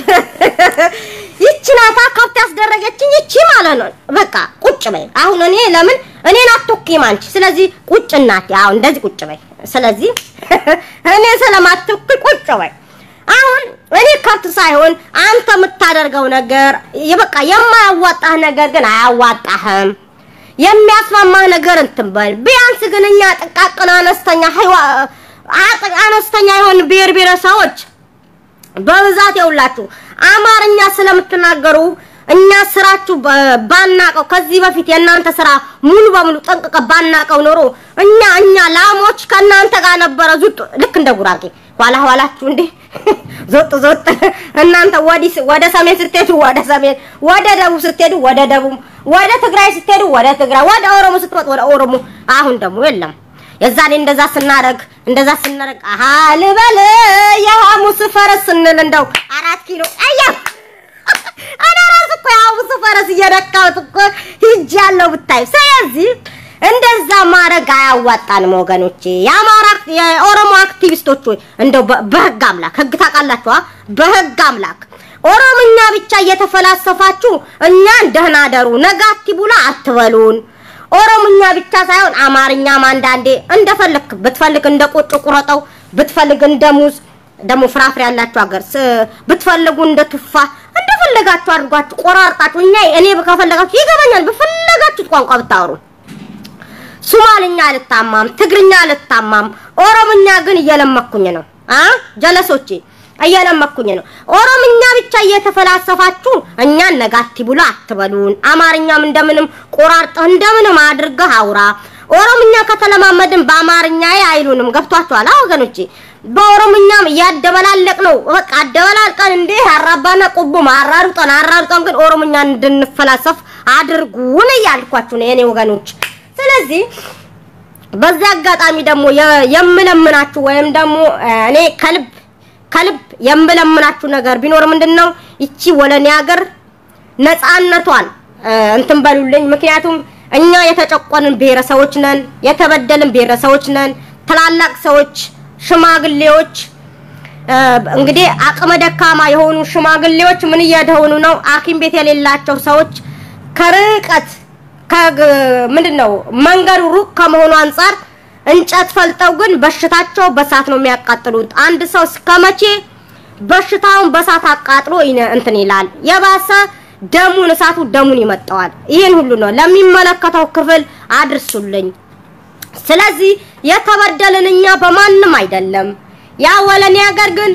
ይችላታ ከብት ያስደረገችኝ ይቺ ማለት ነው በቃ ቁጭ በይ አሁን እኔ ለምን እኔን አትወኪም አንቺ ስለዚህ ቁጭ እናት ያው እንደዚህ ቁጭ በይ ስለዚህ እኔ ስለማትወኪ ቁጭ በይ አሁን እኔ ከብት ሳይሆን አንተ የምታደርገው ነገር በቃ የማያዋጣህ ነገር ግን አያዋጣህም የሚያስማማህ ነገር እንትን በል ቢያንስ ግን እኛ ጥቃቅና አነስተኛ ይሆን ብሔረሰቦች በብዛት ይውላችሁ አማርኛ ስለምትናገሩ እኛ ስራችሁ ባናቀው ከዚህ በፊት የናንተ ስራ ሙሉ በሙሉ ጠንቅቀ ባናቀው ኖሮ እኛ ላሞች ከናንተ ጋር ነበር ዙጥ ልክ እንደ ጉራጌ ኋላችሁ እንዴ ዞጥ እናንተ ወደ ሰሜን ስትሄዱ ወደ ሰሜን ወደ ደቡብ ስትሄዱ ወደ ደቡብ ወደ ትግራይ ስትሄዱ ወደ ትግራይ ወደ ኦሮሞ ስትመጡ ወደ ኦሮሞ አሁን ደግሞ የለም የዛኔ እንደዛ ስናረግ አሃ ልበል የሐሙስ ፈረስ ስንል እንደው 4 ኪሎ አያ አና ራስ እኮ የሐሙስ ፈረስ እየደካውት እኮ ሂጃለው ብታይ ስለዚህ እንደዛ ማረግ አያዋጣንም ወገኖቼ ያማራ የኦሮሞ አክቲቪስቶች እንደው በህግ አምላክ ህግ ታቃላችሁ በህግ አምላክ ኦሮሞኛ ብቻ እየተፈላሰፋችሁ እኛን ደህና ደሩ ነጋቲቡላ አትበሉን ኦሮሞኛ ብቻ ሳይሆን አማርኛ ማንዳንዴ እንደፈልክ ብትፈልክ እንደ ቆጮ ቁረጠው ብትፈልግ እንደሙዝ ደሞ ፍራፍሬ ያላችሁ ሀገር ብትፈልጉ እንደ ቱፋ እንደፈለጋችሁ አድርጓችሁ ቆራርጣችሁ እኔ በከፈለጋችሁ ይገባኛል በፈለጋችሁ ቋንቋ ብታወሩ ሶማሊኛ አልታማም ትግርኛ አልታማም ኦሮሞኛ ግን እየለመኩኝ ነው ጀለሶቼ እየለመኩኝ ነው ኦሮሞኛ ብቻ እየተፈላሰፋችሁ እኛን ነጋቲቡላ አትበሉን አማርኛም እንደምንም ቆራርጠህ እንደምንም አድርገህ አውራ ኦሮሞኛ ከተለማመድን በአማርኛ አይሉንም ገብቷችኋል ወገኖቼ በኦሮሞኛም ያደበላለቅ ነው በቃ አደበላልቀን እንዴ አራባና ቆቦ ማራሩጠን ግን ኦሮሞኛ እንድንፈላሰፍ አድርጉን ያልኳችሁ ነው የኔ ወገኖች ስለዚህ በዛ አጋጣሚ ደግሞ የምለምናችሁ ወይም ደግሞ እኔ ከልብ የምለምናችሁ ነገር ቢኖር ምንድነው እቺ ወለኔ ሀገር ነፃነቷን እንትን በሉልኝ ምክንያቱም እኛ የተጨቆንን ብሔረሰቦች ነን የተበደልን ብሔረሰቦች ነን ትላልቅ ሰዎች ሽማግሌዎች እንግዲህ አቅመ ደካማ የሆኑ ሽማግሌዎች ምን እያደሆኑ ነው አኪም ቤት የሌላቸው ሰዎች ከርቀት ምንድነው መንገዱ ሩቅ ከመሆኑ አንፃር እንጨት ፈልጠው ግን በሽታቸው በሳት ነው የሚያቃጥሉት አንድ ሰው እስከመቼ በሽታውን በሳት አቃጥሎ እንትን ይላል የባሰ ደሙን ይመጣዋል ይሄን ሁሉ ነው ለሚመለከተው ክፍል አድርሱልኝ ስለዚህ የተበደለንኛ በማንም አይደለም ያ ወለኔ ሀገር ግን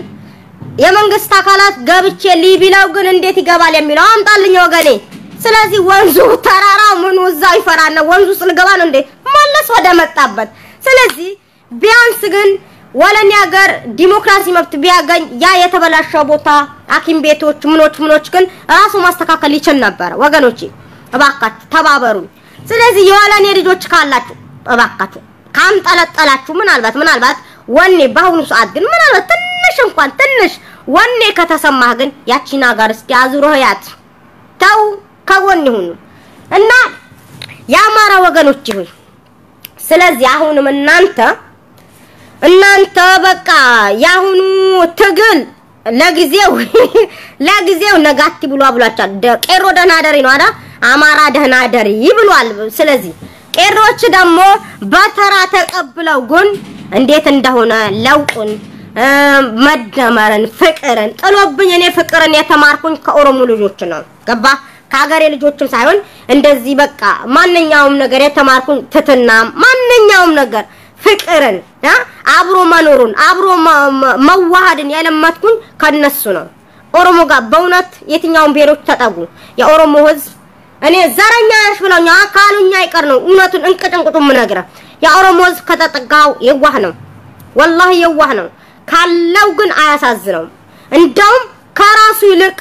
የመንግስት አካላት ገብቼ ሊቢላው ግን እንዴት ይገባል የሚለው አምጣልኝ ወገኔ ስለዚህ ወንዙ ተራራው ምን ወዛው ይፈራና ወንዙ ስልገባ ነው እንዴ መለስ ወደ መጣበት ስለዚህ ቢያንስ ግን ወለኔ ሀገር ዲሞክራሲ መብት ቢያገኝ ያ የተበላሸው ቦታ አኪም ቤቶች ምኖች ግን ራሱ ማስተካከል ይችል ነበር ወገኖቼ እባካችሁ ተባበሩኝ ስለዚህ የወለኔ ልጆች ካላችሁ እባካችሁ ካንጠለጠላችሁ ምናልባት ወኔ ባሁኑ ሰዓት ግን ምናልባት ትንሽ ወኔ ከተሰማህ ግን ያቺና ጋር እስቲ አዙሮያት ታው ከወኔ ሁኑ እና ያማራ ወገኖች ሆይ ስለዚህ አሁንም እናንተ በቃ ያሁኑ ትግል ለጊዜው ነጋቲ ብሏቻል ቄሮ ደናደሪ ነው አይደል አማራ ደናደሪ ይብሏል ስለዚህ ቄሮች ደግሞ በተራ ተቀብለው ግን እንዴት እንደሆነ ለውጡን መደመርን ፍቅርን ጥሎብኝ እኔ ፍቅርን የተማርኩኝ ከኦሮሞ ልጆች ነው ገባ ከሀገሬ ልጆችን ሳይሆን እንደዚህ በቃ ማንኛውም ነገር የተማርኩኝ ትትና ማንኛውም ነገር ፍቅርን አብሮ መኖሩን አብሮ መዋሃድን ያለማትኩኝ ከነሱ ነው ኦሮሞ ጋር በእውነት የትኛውን ብሔሮች ተጠጉ የኦሮሞ ህዝብ እኔ ዘረኛ ነሽ ብለውኛ ካሉኛ ይቀር ነው እውነቱን እንቅጭንቅጡም ምነግራ የኦሮሞ ህዝብ ከተጠጋው የዋህ ነው والله የዋህ ነው ካለው ግን አያሳዝነው እንደውም ከራሱ ይልቅ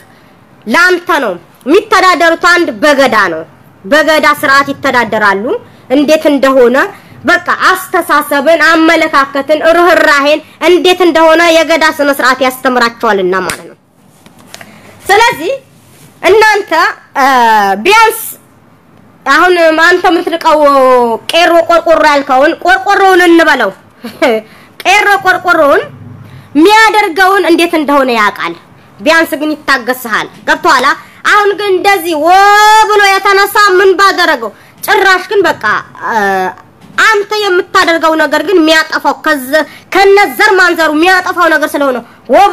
ላንተ ነው የሚተዳደሩት አንድ በገዳ ነው በገዳ ስርዓት ይተዳደራሉ እንዴት እንደሆነ በቃ አስተሳሰብን አመለካከትን ርህራሄን እንዴት እንደሆነ የገዳ ስነ ስርዓት ያስተምራቸዋልና ማለት ነው ስለዚህ እናንተ ቢያንስ አሁን አንተ ምትልቀው ቄሮ ቆርቆሮ ያልከውን ቆርቆሮውን እንበለው ቄሮ ቆርቆሮውን የሚያደርገውን እንዴት እንደሆነ ያቃል ቢያንስ ግን ይታገስሃል ገብቷላ አሁን ግን እንደዚህ ብሎ የተነሳ ምን ባደረገው ጭራሽ ግን በቃ አንተ የምታደርገው ነገር ግን የሚያጠፋው ከነዘር ማንዘሩ የሚያጠፋው ነገር ስለሆነ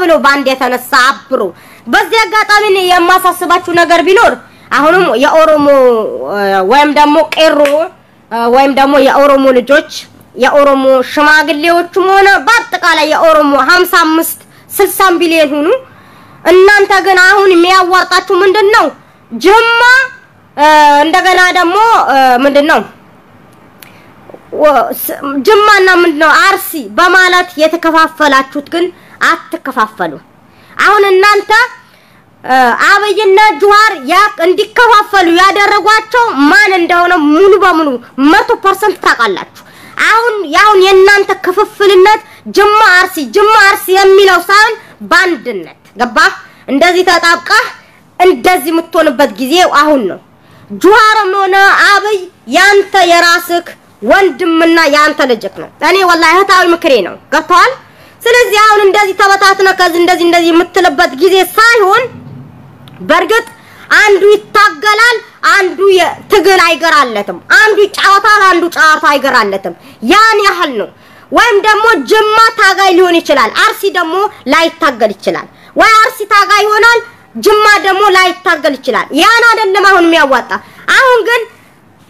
ብሎ ባንድ የተነሳ አብሮ በዚህ አጋጣሚ ነው የማሳስባችሁ ነገር ቢኖር አሁንም የኦሮሞ ወይም ደግሞ ቄሮ ወይም ደግሞ የኦሮሞ ልጆች የኦሮሞ ሽማግሌዎችም ሆነ በአጠቃላይ የኦሮሞ 55 60 ቢሊዮን ሁኑ እናንተ ግን አሁን የሚያዋጣችሁ ምንድነው ጅማ እንደገና ደግሞ ምንድነው ጅማና ምንድነው አርሲ በማለት የተከፋፈላችሁት ግን አትከፋፈሉ አሁን እናንተ አብይና ጁሃር እንዲከፋፈሉ ያደረጓቸው ማን እንደሆነ ሙሉ በሙሉ 100% ታውቃላችሁ አሁን የእናንተ ክፍፍልነት ጅማ አርሲ የሚለው ሳይሆን ባንድነት ገባ እንደዚህ ተጣብቃ እንደዚህ የምትሆንበት ጊዜው አሁን ነው ጁሃርም ሆነ አብይ ያንተ የራስክ ወንድምና ያንተ ልጅክ ነው እኔ والله እህታዊ ምክሬ ነው ገብቷል ስለዚህ አሁን እንደዚህ ተበታተነ ከዚህ እንደዚህ የምትልበት ጊዜ ሳይሆን በርግጥ አንዱ ይታገላል አንዱ ትግል አይገራለትም አንዱ ጫዋታል አንዱ ጫዋታ አይገራለትም ያን ያህል ነው ወይም ደግሞ ጅማ ታጋይ ሊሆን ይችላል አርሲ ደግሞ ላይታገል ይችላል ወይ አርሲ ታጋይ ይሆናል ጅማ ደግሞ ላይታገል ይችላል ያን አይደለም አሁን የሚያዋጣ አሁን ግን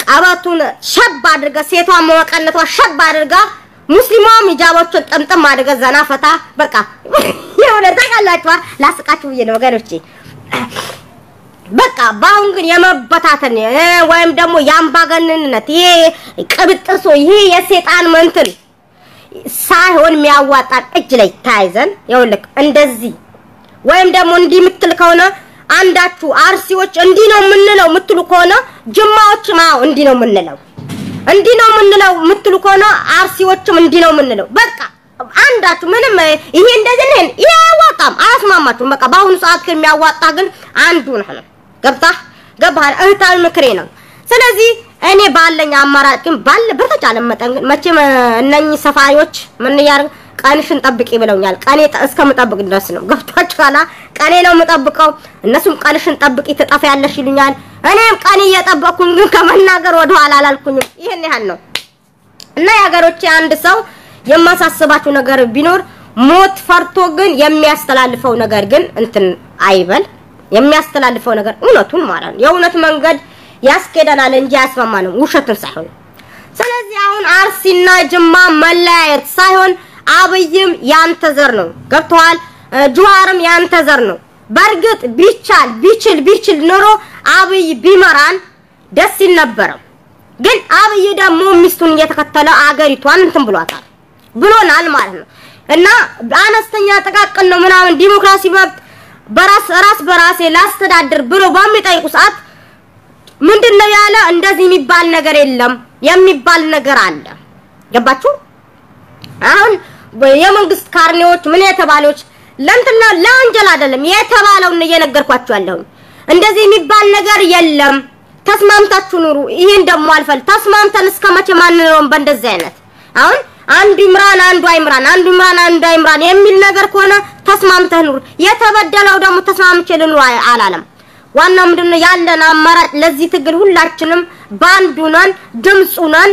ቀበቱን ሸብ አድርጋ ሴቷ መወቀነቷ ሸብ አድርጋ ሙስሊማም ሂጃቦችን ጥምጥም አድርጋ ዘናፈታ በቃ የሆነ ተቃላችሁ ላስቃችሁ ነው ወገኖቼ በቃ ባሁን ግን የመበታተን ወይም ደግሞ ያምባገነንነት ይሄ ቅብጥሶ ይሄ የሰይጣን መንትን ሳይሆን የሚያዋጣ እጅ ላይ ታይዘን ይኸውልህ እንደዚህ ወይም ደግሞ እንዲህ ምትል ከሆነ አንዳችሁ አርሲዎች እንዲህ ነው ምንለው ምትሉ ከሆነ ጅማዎች ማው እንዲህ ነው ምንለው እንዲ ነው ምንለው ምትሉ ከሆነ አርሲዎችም እንዲ ነው ምንለው በቃ አንዳችሁ ምንም ይሄ እንደዚህ ነው ያዋጣም አስማማችሁ በቃ ባሁን ሰዓት ከሚያዋጣ ግን አንዱ ነው ገባህ እህታል ምክሬ ነው ስለዚህ እኔ ባለኝ አማራጭ ግን ባለ በተቻለ መጠን መቼም እነኚህ ሰፋሪዎች ምን ያርግ ቀንሽን ጠብቂ ብለውኛል ቀኔ እስከምጠብቅ ድረስ ነው ገብታችኋላ ቀኔ ነው መጠብቀው እነሱም ቀንሽን ጠብቂ ተጣፋያለሽ ይሉኛል እኔም ቀኔ እየጠበቅኩኝ ግን ከመናገር ወደ ኋላ አላልኩኝም ይሄን ያህል ነው እና ያገሮቼ አንድ ሰው የማሳስባችሁ ነገር ቢኖር ሞት ፈርቶ ግን የሚያስተላልፈው ነገር ግን እንትን አይበል የሚያስተላልፈው ነገር እውነቱን ማለት ነው የእውነት መንገድ ያስከዳናል እንጂ ያስማማንም ውሸትን ሳይሆን ስለዚህ አሁን አርሲና ጅማ መለያየት ሳይሆን አብይም ያንተ ዘር ነው ገብቷል ጁዋርም ያንተ ዘር ነው በርግጥ ቢችል ኖሮ አብይ ቢመራን ደስ ይል ነበር ግን አብይ ደግሞ ሚስቱን እየተከተለ አገሪቷን እንትን ብሎናል ማለት ነው እና አነስተኛ ተቃቀል ነው ምናምን ዲሞክራሲ መብት በራሴ ላስተዳድር ብሎ በሚጠይቁ ሰዓት ምንድነው ያለ እንደዚህ የሚባል ነገር የለም የሚባል ነገር አለ ገባችሁ አሁን የመንግስት ካርኔዎች ምን የተባሉት ለእንትና ለአንጀል አይደለም የተባለው ነው እየነገርኳችሁ ያለው እንደዚህ የሚባል ነገር የለም ተስማምታችሁ ኑሩ ይሄን ደሞ አልፈል ተስማምተን እስከመቼ ማንነውም በእንደዚህ አይነት አሁን አንዱ ይምራን አንዱ አይምራን የሚል ነገር ከሆነ ተስማምተህ ኑር የተበደለው ደሞ ተስማምቼ ልኑር አላለም ዋናው ምንድነው ያለን አማራጭ ለዚህ ትግል ሁላችንም ባንዱናን ድምጹናን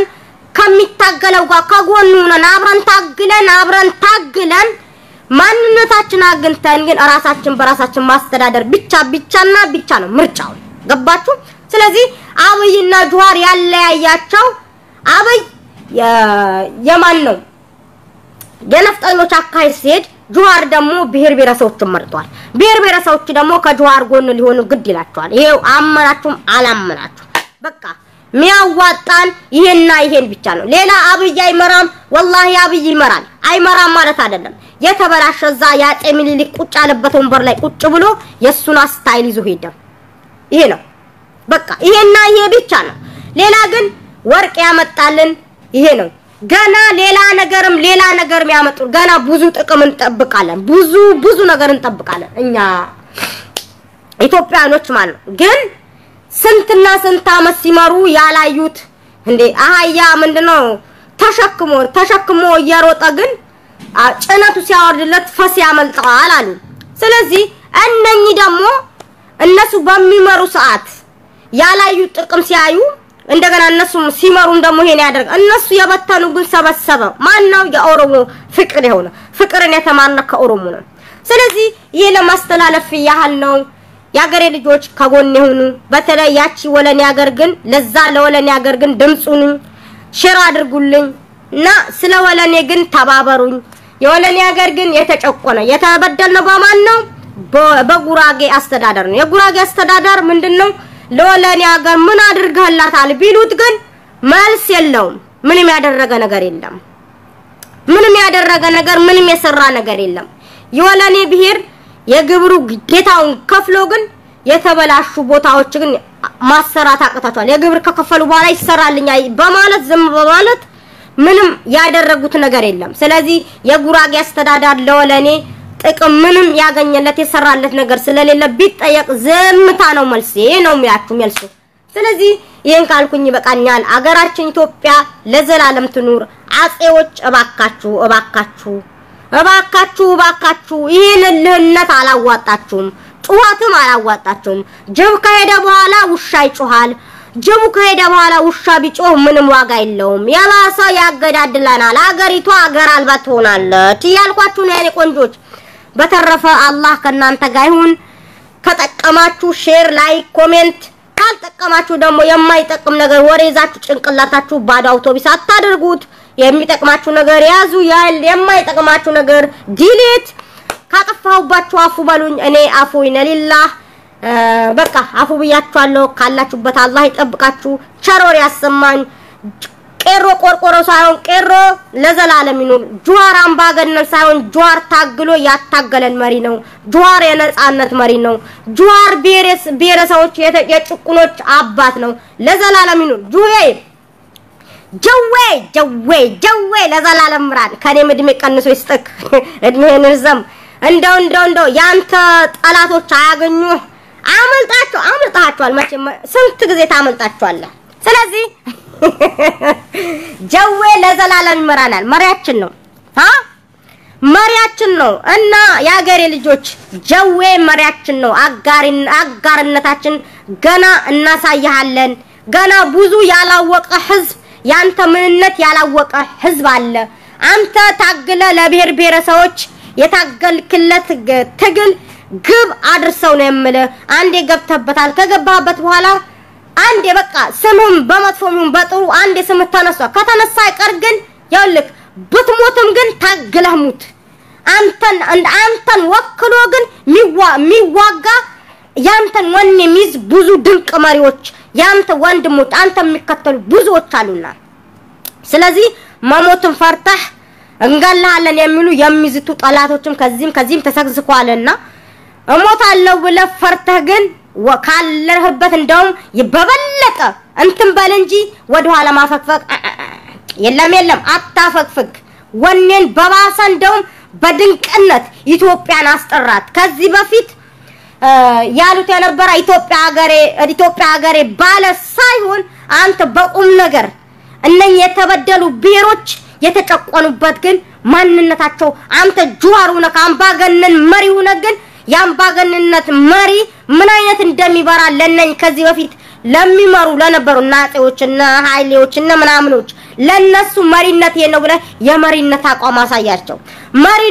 ከሚታገለው ጋር ከጎኑናን አብረን ታግለን ማንነታችን አግንተን ግን ራሳችን በራሳችን ማስተዳደር ብቻ ነው ምርጫው ገባችሁ ስለዚህ አብይና ጁዋር ያለያያቸው አብይ የማን ነው የነፍጠኞች አካይ ሲሄድ ጁዋር ደግሞ ብሔር ብሔረሰቦች መርጧል ብሔር ብሔረሰቦች ደግሞ ከጁዋር ጎን ሊሆኑ ግድ ይላቸዋል ይሄው አመናችሁም አላመናችሁ በቃ ሚያዋጣን ይሄን ብቻ ነው ሌላ አብይ አይመራም ወላሂ አብይ ይመራል አይመራም ማለት አይደለም የተበላሸዛ ያጤ ሚሊሊክ ቁጭ ያለበት ወንበር ላይ ቁጭ ብሎ የሱን ስታይል ይዞ ሄደ ይሄ ነው በቃ ይሄና ይሄ ብቻ ነው ሌላ ግን ወርቅ ያመጣልን ይሄ ነው ገና ሌላ ነገርም ያመጡ ገና ብዙ ጥቅም እንጠብቃለን ብዙ ነገር እንጠብቃለን እኛ ኢትዮጵያኖች ማለት ግን ስንትና ስንት አመት ሲመሩ ያላዩት እንዴ አህያ ምንድነው ተሸክሞ እየሮጠ ግን ጭነቱ ሲያወርድለት ፈስ ያመልጣል አሉ ስለዚህ እነኚህ ደግሞ እነሱ በሚመሩ ሰዓት ያላዩት ጥቅም ሲያዩ እንደገና እነሱ ሲመሩም ደግሞ ይሄን ያደርግ እነሱ የበተኑ ግን ሰበሰበ ማንነው የኦሮሞ ፍቅር የሆነ ፍቅርን የተማርነው ከኦሮሞ ነው ስለዚህ ይሄ ለማስተላለፍ ያህል ነው ያገሬ ልጆች ከጎን ይሁኑ በተለይ ያቺ ወለኔ ያገር ግን ለዛ ለወለኔ ያገር ግን ድምጹን ሼር አድርጉልኝና ስለ ወለኔ ግን ተባበሩኝ የወለኔ ያገር ግን የተጨቆነ የተበደልነው በማን ነው በጉራጌ አስተዳደር ነው የጉራጌ አስተዳደር ምንድነው ለወለኔ ያገር ምን አድርገህላታል ቢሉት ግን መልስ የለውም ምንም ያደረገ ነገር የለም ምንም የሰራ ነገር የለም የወለኔ ብሔር የግብሩ ጌታውን ከፍሎ ግን የተበላሹ ቦታዎች ግን ማሰራት አቀታቸዋል የግብር ከከፈሉ በኋላ ይሰራልኛል በማለት ዝም በማለት ምንም ያደረጉት ነገር የለም ስለዚህ የጉራጌ አስተዳደር ለወለኔ ጥቅም ምንም ያገኘለት የሰራለት ነገር ስለሌለ ቢጠየቅ ዝምታ ነው መልስ ነው የሚያቹ ስለዚህ ይሄን ካልኩኝ በቃኛል አገራችን ኢትዮጵያ ለዘላለም ትኑር አጼዎች እባካችሁ ይሄን ልህነት አላዋጣችሁም ጩኸትም አላዋጣችሁም ጅብ ከሄደ በኋላ ውሻ ይጮሃል ጅቡ ከሄደ በኋላ ውሻ ቢጮህ ምንም ዋጋ የለውም ያላሳ ያገዳድላናል አገሪቷ አገር አልባ ትሆናለች ያልኳችሁ ነው የኔ ቆንጆች በተረፈ አላህ ከናንተ ጋር ይሁን ከጠቀማችሁ ሼር ላይክ ኮሜንት ካልጠቀማችሁ ደግሞ የማይጠቅም ነገር ወሬዛችሁ ጭንቅላታችሁ ባዶ አውቶቡስ አታድርጉት የሚጠቅማችሁ ነገር ያዙ የማይጠቅማችሁ ነገር ዲሊት ካጠፋሁባችሁ አፉ በሉኝ እኔ አፉ ይነሊላህ በቃ አፉ ብያችኋለሁ ካላችሁበት አላህ ይጠብቃችሁ ቸሮር ያሰማኝ ቄሮ ቆርቆሮ ሳይሆን ቄሮ ለዘላለም ይኑር ጁዋር አምባገነን ሳይሆን ጁዋር ታግሎ ያታገለን መሪ ነው ጁዋር የነጻነት መሪ ነው ጁዋር ብሔረሰቦች የጭቁኖች አባት ነው ለዘላለም ይኑር ጀዌ ለዘላለም ምራን ከኔ ምድሜ ቀንሶ ይስጥክ እድሜህን ርዘም እንደው ያንተ ጠላቶች አያገኙ አመልጣቸዋል መቼም ስንት ጊዜ ታመልጣቸዋለህ ስለዚህ ጀዌ ለዘላለም ምራናል መሪያችን ነው እና ያገሬ ልጆች ጀዌ መሪያችን ነው አጋርነታችን ገና እናሳያለን ገና ብዙ ያላወቀ ህዝብ ያንተ ምንነት ያላወቀ ህዝብ አለ አንተ ታግለ ለብሔር ብሔረሰቦች የታገልክለት ትግል ግብ አድርሰው ነው የምልህ አንዴ ገብተበታል ከገባበት በኋላ አንዴ በቃ ስምም በመጥፎም በጥሩ አንዴ ስም ተነሳ ከተነሳ አይቀር ግን ይልክ ብትሞትም ግን ታግለህ ሙት አንተን ወክሎ ግን ሚዋጋ ያንተን ወኔ ሚዝ ብዙ ድንቅ መሪዎች ያንተ ወንድሞች አንተ የሚከተሉ ብዙዎች አሉና ስለዚህ መሞትን ፈርተህ እንገላለን የሚሉ የሚዝቱ ጠላቶችም ከዚህም ተሰግዝቋልና እሞታለሁ ብለህ ፈርተህ ግን ወካለህበት እንደውም ይበበለቀ እንትን በል እንጂ ወደ ኋላ ማፈግፈግ የለም አታፈግፍግ ወኔን በባሰ እንደውም በድንቅነት ኢትዮጵያን አስጠራት ከዚህ በፊት ያሉት የነበረ ኢትዮጵያ ሀገሬ ባለ ሳይሆን አንተ በቁም ነገር እነኛ የተበደሉ ብሔሮች የተጨቆኑበት ግን ማንነታቸው አንተ ጁዋሩና ካምባገነን መሪውና ግን ያምባገነንነት መሪ ምን አይነት እንደሚበራ ለነኝ ከዚህ በፊት ለሚመሩ ለነበሩ ናጤዎችና ኃይሌዎችና ምናምኖች ለነሱ መሪነት ነው ብለ የመሪነት አቋም አሳያቸው መሪ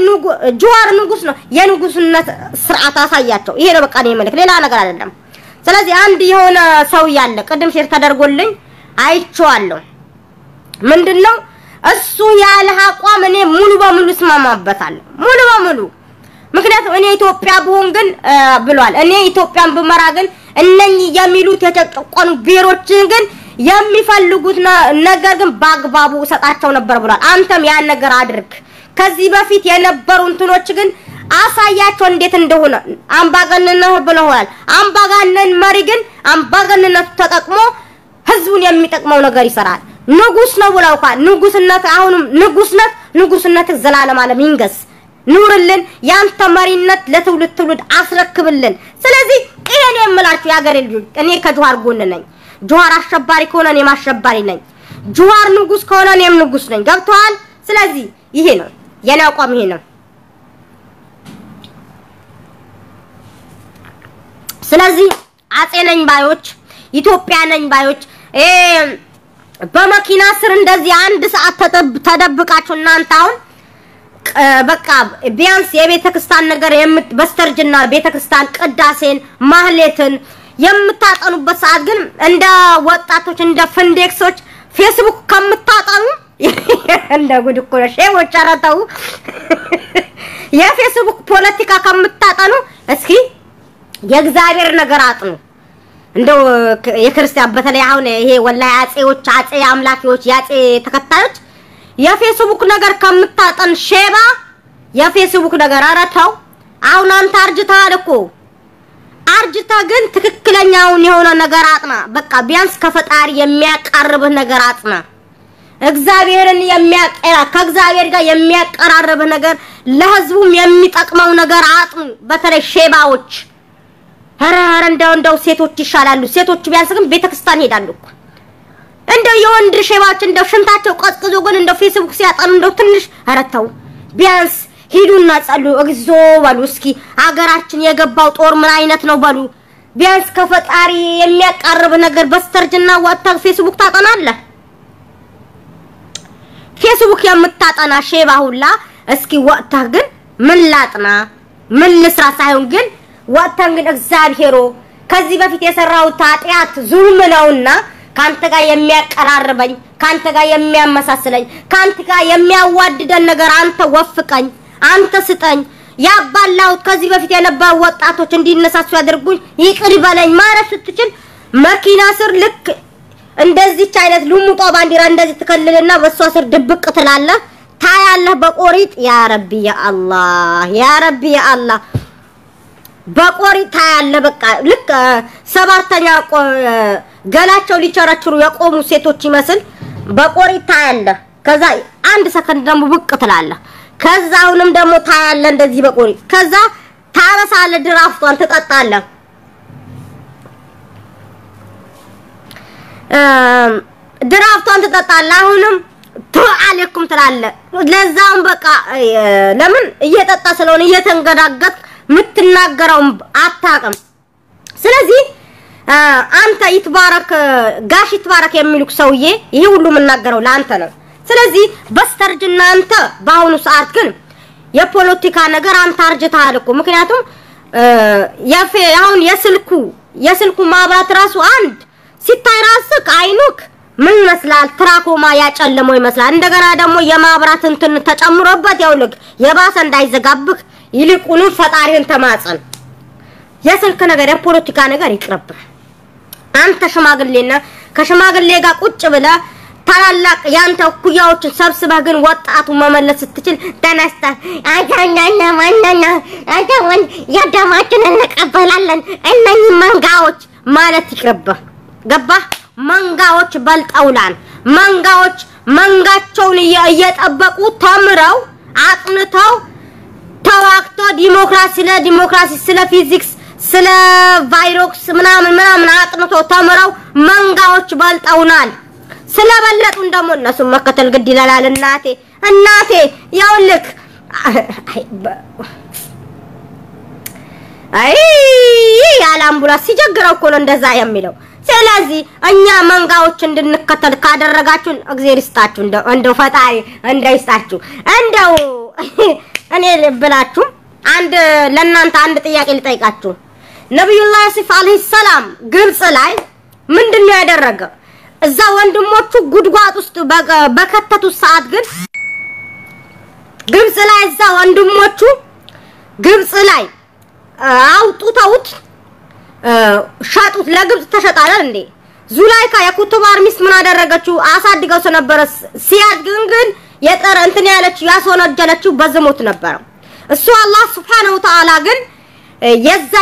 ጁዋር ንጉስ ነው የንጉስነት ስርዓት አሳያቸው ይሄ ነው በቃ ነው መልክ ሌላ ነገር አይደለም ስለዚህ አንድ የሆነ ሰው ያለ ቀደም ሼር ተደርጎልኝ አይቼዋለሁ ምንድነው እሱ ያለ አቋም እኔ ሙሉ በሙሉ ስማማበታለሁ ሙሉ በሙሉ ምክንያቱም እኔ ኢትዮጵያ ብሆን ግን ብሏል እኔ ኢትዮጵያን በመራ ግን እነኚህ የሚሉት የተጨቆኑ ብሔሮችን ግን የሚፈልጉት ነገር ግን ባግባቡ ሰጣቸው ነበር ብሏል አንተም ያን ነገር አድርግ ከዚህ በፊት የነበሩ እንትኖች ግን አሳያቸው እንዴት እንደሆነ አምባገነንነህ ብለዋል አምባገነን መሪ ግን አምባገነንነት ተጠቅሞ ህዝቡን የሚጠቅመው ነገር ይሰራል ንጉስ ነው ብለውካል ንጉስነት አሁንም ንጉስነት ዘላለም ዓለም ይንገስ ኑርልን ያንተ መሪነት ለትውልድ አስረክብልን ስለዚህ ይሄን የምላችሁ ያገሬ ልጅ እኔ ከጁዋር ጎን ነኝ ጁዋር አሸባሪ ከሆነ እኔ ማሸባሪ ነኝ ጁዋር ንጉስ ከሆነ እኔም ንጉስ ነኝ ገብቷል ስለዚህ ይሄ ነው የኔ አቋም ይሄ ነው ስለዚህ አጼ ነኝ ባዮች ኢትዮጵያ ነኝ ባዮች በመኪና ስር እንደዚህ አንድ ሰዓት ተደብቃችሁ እናንተ አሁን በቃ ቢያንስ የቤተክርስቲያን ነገር በስተርጅና ቤተክርስቲያን ቅዳሴን ማህሌትን የምታጠኑበት ሰዓት ግን እንደ ወጣቶች እንደ ፍንዴክሶች ፌስቡክ ከምታጠኑ እንደ ጉድ እኮ ሼዎች አራታው የፌስቡክ ፖለቲካ ከምታጠኑ እስኪ የእግዚአብሔር ነገር አጥኑ እንደው የክርስቲያን በተለይ አሁን ይሄ ወላሂ አጼ አምላኪዎች ያጼ ተከታዮች የፌስቡክ ነገር ከምታጠን ሼባ የፌስቡክ ነገር አራታው አሁን አንተ አርጅታል እኮ አርጅታ ግን ትክክለኛውን የሆነ ነገር አጥና በቃ ቢያንስ ከፈጣሪ የሚያቀርብ ነገር አጥና እግዚአብሔርን ከእግዚአብሔር ጋር የሚያቀራርብ ነገር ለህዝቡም የሚጠቅመው ነገር አጥኑ በተለይ ሼባዎች ኧረ እንደው ሴቶች ይሻላሉ ሴቶች ቢያንስ ግን ቤተክርስቲያን ይሄዳሉ እንደው የወንድ ሼባዎች እንደው ሽንታቸው ቀጥቅዞ ግን እንደው ፌስቡክ ሲያጠኑ እንደው ትንሽ አረታው ቢያንስ ሂዱና ጸሉ እግዚኦ ባሉ እስኪ አገራችን የገባው ጦር ምን አይነት ነው ባሉ ቢያንስ ከፈጣሪ የሚያቀርብ ነገር በስተርጅና ወጣ ፌስቡክ ታጠናለህ ፌስቡክ የምታጠና ሼባ ሁላ እስኪ ወጣ ግን ምን ላጥና ምን ልስራ ሳይሆን ግን ወጣ ግን እግዚአብሔሮ ከዚህ በፊት የሰራው ታጥያት ዙልም ነውና ካንተ ጋር የሚያቀራርበኝ ካንተ ጋር የሚያመሳስለኝ ካንተ ጋር የሚያዋድደን ነገር አንተ ወፍቀኝ አንተ ስጠኝ ያባላው ከዚህ በፊት የነበሩ ወጣቶች እንዲነሳሱ ያደርጉኝ ይቅር በለኝ ማለት ስትችል መኪና ስር ልክ እንደዚህ አይነት ልሙጧ ባንዲራ እንደዚህ ተከልልና በሷ ስር ድብቅ ትላለህ ታያለህ በቆሪጥ ያ ረቢ ያ አላህ በቆሪጥ ታያለህ በቃ ልክ ሰባተኛ ገላቸው ሊቸረችሩ የቆሙ ሴቶች ይመስል በቆሪት ታያለህ ከዛ አንድ ሰከንድ ደግሞ ብቅ ትላለህ ከዛ አሁንም ደግሞ ታያለህ እንደዚህ በቆሪት ከዛ ታረሳለህ ድራፍቷን ትጠጣለህ ድራፍቷን ትጠጣለህ አሁንም ተዓለኩም ትላለህ ለዛም በቃ ለምን እየጠጣ ስለሆነ እየተንገዳገት ምትናገረው አታቀም ስለዚህ አንተ ይትባረክ ጋሽ ይትባረክ የሚሉክ ሰውዬ ይሄ ሁሉ ምናገረው ለአንተ ነው ስለዚህ በስተርጅና አንተ ባሁኑ ሰዓት ግን የፖለቲካ ነገር አንተ አርጅተሃል እኮ ምክንያቱም አሁን የስልኩ ማብራት ራሱ አንድ ሲታይ ራስክ አይኑክ ምን መስላል ትራኮማ ያጨለመው ይመስላል እንደገና ደግሞ የማብራት እንትን ተጨምሮበት ያውልክ የባሰ እንዳይዘጋብክ ይልቁኑ ፈጣሪን ተማጸን የስልክ ነገር የፖለቲካ ነገር ይቅርብ አንተ ሽማግሌና ከሽማግሌ ጋር ቁጭ ብለ ታላላቅ ያንተ ኩያዎችን ሰብስበህ ግን ወጣቱ መመለስ ስትችል ተነስተ አጃኛና ማንናና አጃውን ያደማችን እንቀበላለን እነኚህ መንጋዎች ማለት ይቅርብ ገባ መንጋዎች በልጠውላን መንጋዎች መንጋቸውን እየጠበቁ ተምረው አጥንተው ተዋክቶ ዲሞክራሲ ስለ ፊዚክስ ስለ ቫይረስ ምናምን አጥንቶ ተምረው መንጋዎች በልጠውናል ስለበለጡን ደግሞ እነሱ መከተል ግድ ይላል እናቴ ያውልክ አይ ያላምቡላስ ሲጀግረው እኮ ነው እንደዛ የሚለው ስለዚህ እኛ መንጋዎች እንድንከተል ካደረጋችሁን እግዚአብሔር ይስጣችሁ እንደው ፈጣሪ እንዳይስጣችሁ እንደው እኔ ልብላችሁ አንድ ለእናንተ አንድ ጥያቄ ልጠይቃችሁ ነብዩላህ ዩሱፍ አለይሂ ሰላም ግብጽ ላይ ምንድነው ያደረገ እዛ ወንድሞቹ ጉድጓድ ውስጥ በከተቱ ሰዓት ግን ግብጽ ላይ እዛ ወንድሞቹ ግብጽ ላይ አውጡታውት ሻጡት ለግብጽ ተሸጣለ እንዴ ዙላይካ የኩቱባር ሚስት ምን አደረገችው አሳድገው ስለነበረ ሲያድግን ግን የጠረ እንትን ያለችው ያስወነጀለችው በዝሙት ነበር እሱ አላህ Subhanahu Wa Ta'ala ግን የዛ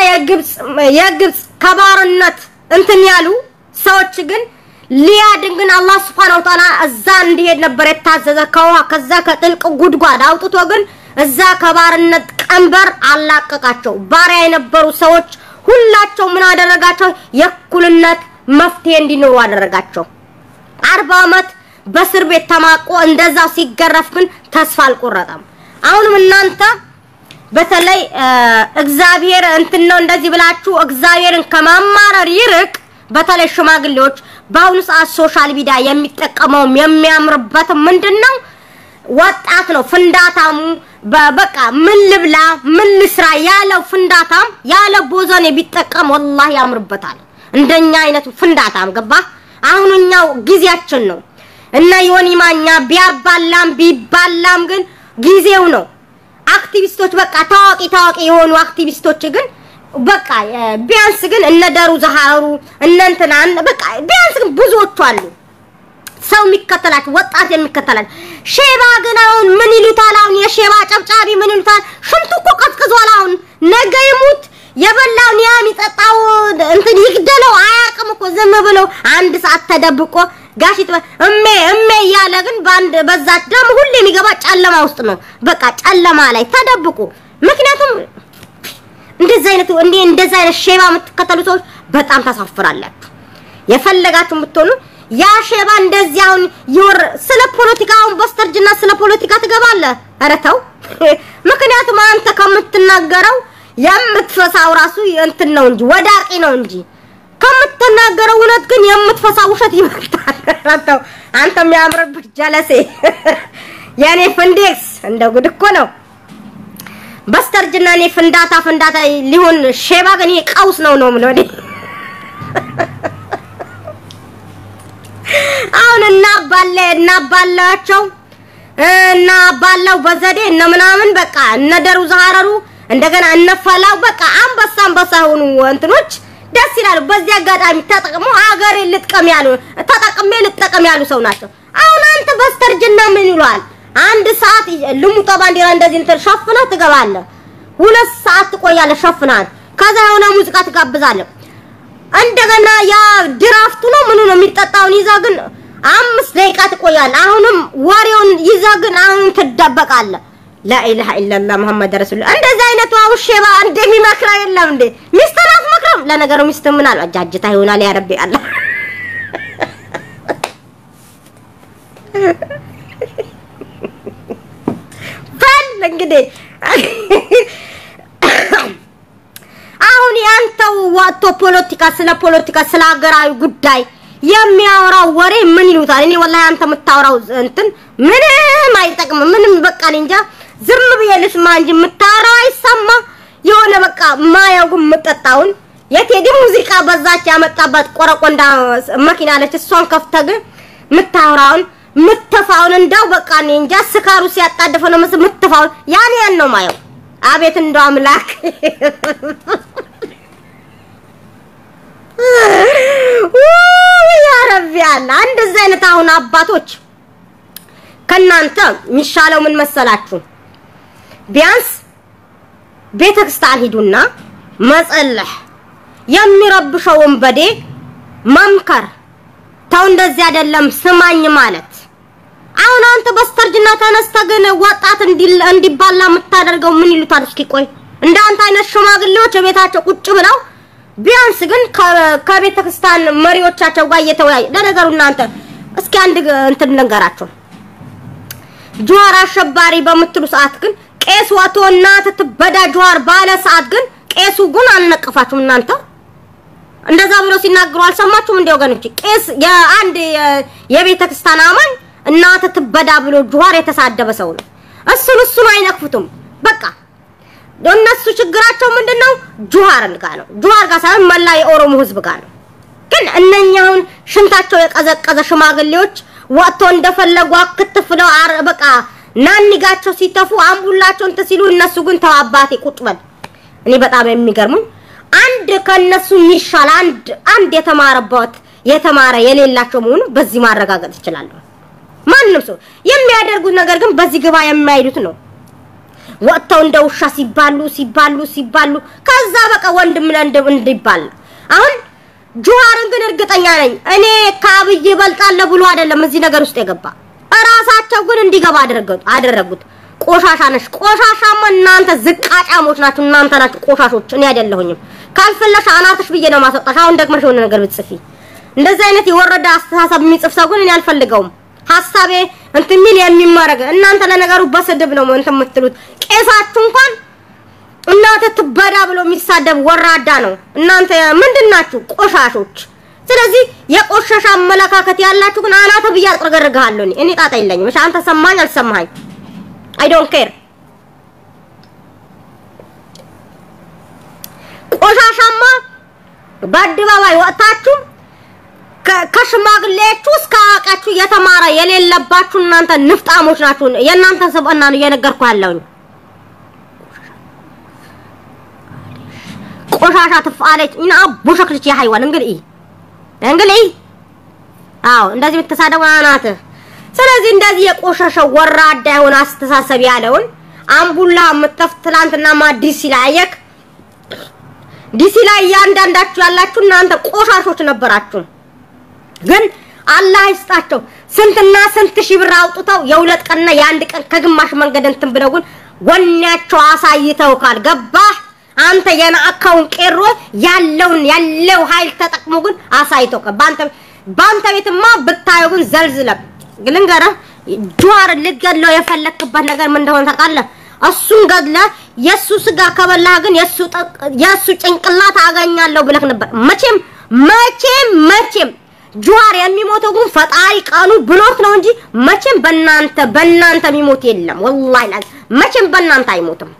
የግብጽ ከባርነት እንትን ያሉ ሰዎች ግን ሊያድን ግን አላህ Subhanahu Wa Ta'ala እዛ እንዲሄድ ነበር የታዘዘ ከዛ ከጥልቅ ጉድጓድ አውጥቶ ግን እዛ ከባርነት ቀንበር አላቀቃቸው ባሪያ የነበሩ ሰዎች ሁላቸው ምን አደረጋቸው የኩልነት መፍትሄ እንዲኖሩ አደረጋቸው 40 አመት በእስር ቤት ተማቆ እንደዛ ሲገረፍ ግን ተስፋ አልቆረጠም አሁንም እናንተ በተለይ እግዚአብሔር እንትን ነው እንደዚህ ብላችሁ እግዚአብሔርን ከማማረር ይርቅ በተለይ ሽማግሌዎች በአሁኑ ሰዓት ሶሻል ሚዲያ የሚጠቀመው የሚያምርበት ምንድነው ወጣት ነው ፍንዳታሙ በቃ ምን ልብላ ምን ልስራ ያለው ፍንዳታም ያለ ቦዘኔ ቢጠቀም والله ያምርበታል እንደኛ አይነቱ ፍንዳታም ገባ አሁንኛው ጊዜያችን ነው እና ዮኒ ማኛ ቢባላም ግን ጊዜው ነው አክቲቪስቶች በቃ ታዋቂ የሆኑ አክቲቪስቶች ግን በቃ ቢያንስ ግን እነ ደሩ ዘሃሩ እነንተና በቃ ቢያንስ ግን ብዙዎቹ አሉ ሰው የሚከተላቸው ወጣት የሚከተላቸው ሼባ ግን አሁን ምን ይሉታል አሁን የሼባ ጨብጫቢ ምን ይሉታል ሽንቱ እኮ ቀዝቅዟል አሁን ነገ ይሙት የበላውን የሚጠጣው እንትን ይግደለው አያቅም እኮ ዝም ብለው አንድ ሰዓት ተደብቆ ጋሽት እሜ ያለ ግን ባንድ በዛት ደም ሁሉ የሚገባ ጨለማ ውስጥ ነው በቃ ጨለማ ላይ ተደብቆ ምክንያቱም እንደዛ አይነት ሼባ የምትከተሉ ሰዎች በጣም ታሳፍራላችሁ የፈለጋችሁ የምትሆኑ ያ ሼባ እንደዚህ አሁን ስለ ፖለቲካውን በስተርጅና ስለ ፖለቲካ ትገባለህ ኧረ ተው ምክንያቱም አንተ ከምትናገረው የምትፈሳው ራሱ እንትን ነው እንጂ ወዳቂ ነው እንጂ ከምትናገረው እውነት ግን የምትፈሳው ውሸት ይመጣል ተው አንተም ያምርብህ ጀለሴ ያኔ ፍንዴክስ እንደ ጉድ እኮ ነው በስተርጅና እኔ ፍንዳታ ሊሆን ሼባ ግን ቀውስ ነው ምለው አሁን እናባላቸው እና ባላው በዘዴ እና ምናምን በቃ እነደሩ ዛሃረሩ እንደገና እነፈላው በቃ አንበሳ ሆኑ እንትኖች ደስ ይላል በዚህ አጋጣሚ ተጠቅሞ አገሬ ልጥቀም ያሉ ሰው ናቸው አሁን አንተ በስተርጅና ምን ይሏል አንድ ሰዓት ልሙጣ ባንዲራ እንደዚህ እንትን ሸፍና ትገባለህ 2 ሰዓት ትቆያለህ ሸፍናን ከዛ የሆነ ሙዚቃ ትጋብዛለህ እንደገና ያ ድራፍቱ ነው ምኑ ነው የሚጠጣውን ይዛ ግን 5 ደቂቃ ትቆያለህ አሁንም ወሬውን ይዘግን አሁን ትደበቃለህ لا اله الا الله محمد رسول الله እንደዛ አይነቱ አውሼባ እንደሚመክራ የለም እንዴ ሚስተራት መክረም ለነገሩ ሚስት ምን አለ አጃጅታ ይሆናል ያ ረቢ አላህ እንግዲህ አሁን ያንተው ዋቶ ፖለቲካ ስለ ሀገራዊ ጉዳይ የሚያወራው ወሬ ምን ይሉታል እኔ ወላሂ አንተ የምታወራው እንትን ምንም አይጠቅም ምንም በቃ እንጃ ዝም ብየልስ ማንጂ የምታወራው አይሰማ የሆነ በቃ ማያው ምጠጣውን የቴዲ ሙዚቃ በዛች ያመጣባት ቆረቆንዳ መኪና አለች እሷን ከፍተህ ግን የምታወራውን ምትፋውን እንደው በቃ እንጃ ስካሩ ሲያጣደፈው ነው ምትፋው ያን ነው ማየው አቤት እንደው አምላክ ያ ረቢ አላ እንደዚህ አይነት አሁን አባቶች ከናንተ ሚሻለው ምን መሰላችሁ ቢያንስ ቤተክርስቲያን ሂዱና መጸለህ የሚረብሸውን በዴ መምከር ታው እንደዚህ አይደለም ስማኝ ማለት አሁን አንተ በስተርጅና ተነስተገነ ወጣት እንዲባላ የምታደርገው ምን ይሉታል እስኪ ቆይ እንዳንተ አይነት ሽማግሌዎች ቤታቸው ቁጭ ብለው ቢያንስ ግን ከቤተክርስቲያን መሪዎቻቸው ጋር እየተወያዩ ለነገሩ እናንተ እስኪ አንድ እንትን ነገራቸው ጁዋር አሸባሪ በመትሉ ሰዓት ግን ቄስ ወቶና ተተበዳ ጁዋር ባለ ሰዓት ግን ቄሱ ግን አልነቀፋችሁም እናንተ እንደዛ ብሎ ሲናገሩ አልሰማችሁም እንዴ ወገኖች ቄስ የአንድ የቤተክርስቲያን አማኝ እናተ ተበዳ ብሎ ጁዋር የተሳደበ ሰው ነው እሱን አይነክፉትም በቃ እነሱ ችግራቸው ምንድነው ጁዋር ጋር ሳይሆን መላ የኦሮሞ ህዝብ ጋር ነው ግን እነኛውን ሽንታቸው የቀዘቀዘ ሽማግሌዎች ወጥቶ እንደፈለጉ አክትፍለው በቃ ናንጋቸው ሲተፉ አምቡላቸው እንተ ሲሉ እነሱ ግን ተዋባቴ ቁጭ በል እኔ በጣም የሚገርሙኝ አንድ ከነሱ ሚሻል አንድ የተማረ የሌላቸው መሆኑ በዚህ ማረጋገጥ ይችላል ማንንም ሰው የሚያደርጉት ነገር ግን በዚህ ግባ የማይሉት ነው ወጥተው እንደውሻ ሲባሉ ከዛ በቃ ወንድም ለእንደም እንዲባል አሁን ጁዋርን ግን እርግጠኛ ነኝ እኔ ከአብይ ይበልጣል ብሎ አይደለም እዚህ ነገር ውስጥ የገባ ራሳቸው ግን እንዲገባ አደረጉት ቆሻሻማ እናንተ ዝቃጫሞች ናችሁ እናንተ ናችሁ ቆሻሾች እኔ አይደለሁኝም ካልፈለሽ አናትሽ ብዬ ነው ማሰጣሽ አሁን ደግመሽ የሆነ ነገር ብትጽፊ እንደዚህ አይነት የወረደ አስተሳሰብ የሚጽፍ ሰው ግን እኔ አልፈልገውም ሐሳቤ እንትን ሚል የሚማረግ እናንተ ለነገሩ በስድብ ነው እንትን የምትሉት ቄሳችሁ እንኳን እናንተ ትበዳ ብሎ የሚሳደብ ወራዳ ነው እናንተ ምንድናችሁ ቆሻሾች ስለዚህ የቆሻሻ አመለካከት ያላችሁ ግን አናተ ብዬ አጥረገርጋለሁ እኔ ጣጣ የለኝም እሺ አንተ ሰማኝ አልሰማኝ I don't care ቆሻሻማ በአደባባይ ወጣችሁ ከሽማግሌዎቹ እስከ አቃችሁ የተማረ የሌለባችሁ እናንተ ንፍጣሞች ናችሁ የናንተ ሰብአና ነው የነገርኩ ያለውኝ ቆሻሻ ተፋለች እና አቡሸክልች ያይዋን እንግዲህ አዎ እንደዚህ ተሳደው አናተ ስለዚህ እንደዚህ የቆሻሻው ወራዳ የሆነ አስተሳሰብ ያለውን አምቡላ መተፍትላንትና ማዲስ ይላየክ ዲሲ ላይ ያንዳንዳችሁ ያላችሁ እናንተ ቆሻሾች ነበራችሁ ግን አላህ ይስጣቸው ስንትና ስንት ሺህ ብር አውጥተው የሁለት ቀንና የአንድ ቀን ከግማሽ መንገድ እንትን ብለው ግን ወኛቸው አሳይተው ካልገባ አንተ የናአካውን ቄሮ ያለው ኃይል ተጠቅሞ ግን አሳይተው ባንተ ቤትማ ብታዩ ግን ዘልዝለም ግልንገራ ጁዋር ልገለው የፈለክበት ነገር ምን እንደሆነ ታውቃለህ እሱን ገድለ የሱ ስጋ ከበላ ግን የሱ ጭንቅላት አገኛለሁ ብለክ ነበር መቼም ጁዋር የሚሞተው ግን ፈጣሪ ቃኑ ብሎት ነው እንጂ መቼም በእናንተ የሚሞት የለም ወላሂ መቼም በእናንተ አይሞትም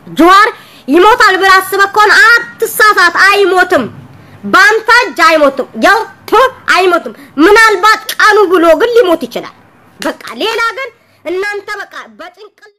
ጁዋር ይሞታል ብለህ አስበህ ከሆነ አትሳሳት አይሞትም ባንተ አይሞትም ያው አይሞትም ምናልባት ቃኑ ብሎ ግን ሊሞት ይችላል በቃ ሌላ ግን እናንተ በቃ በጭንቅላት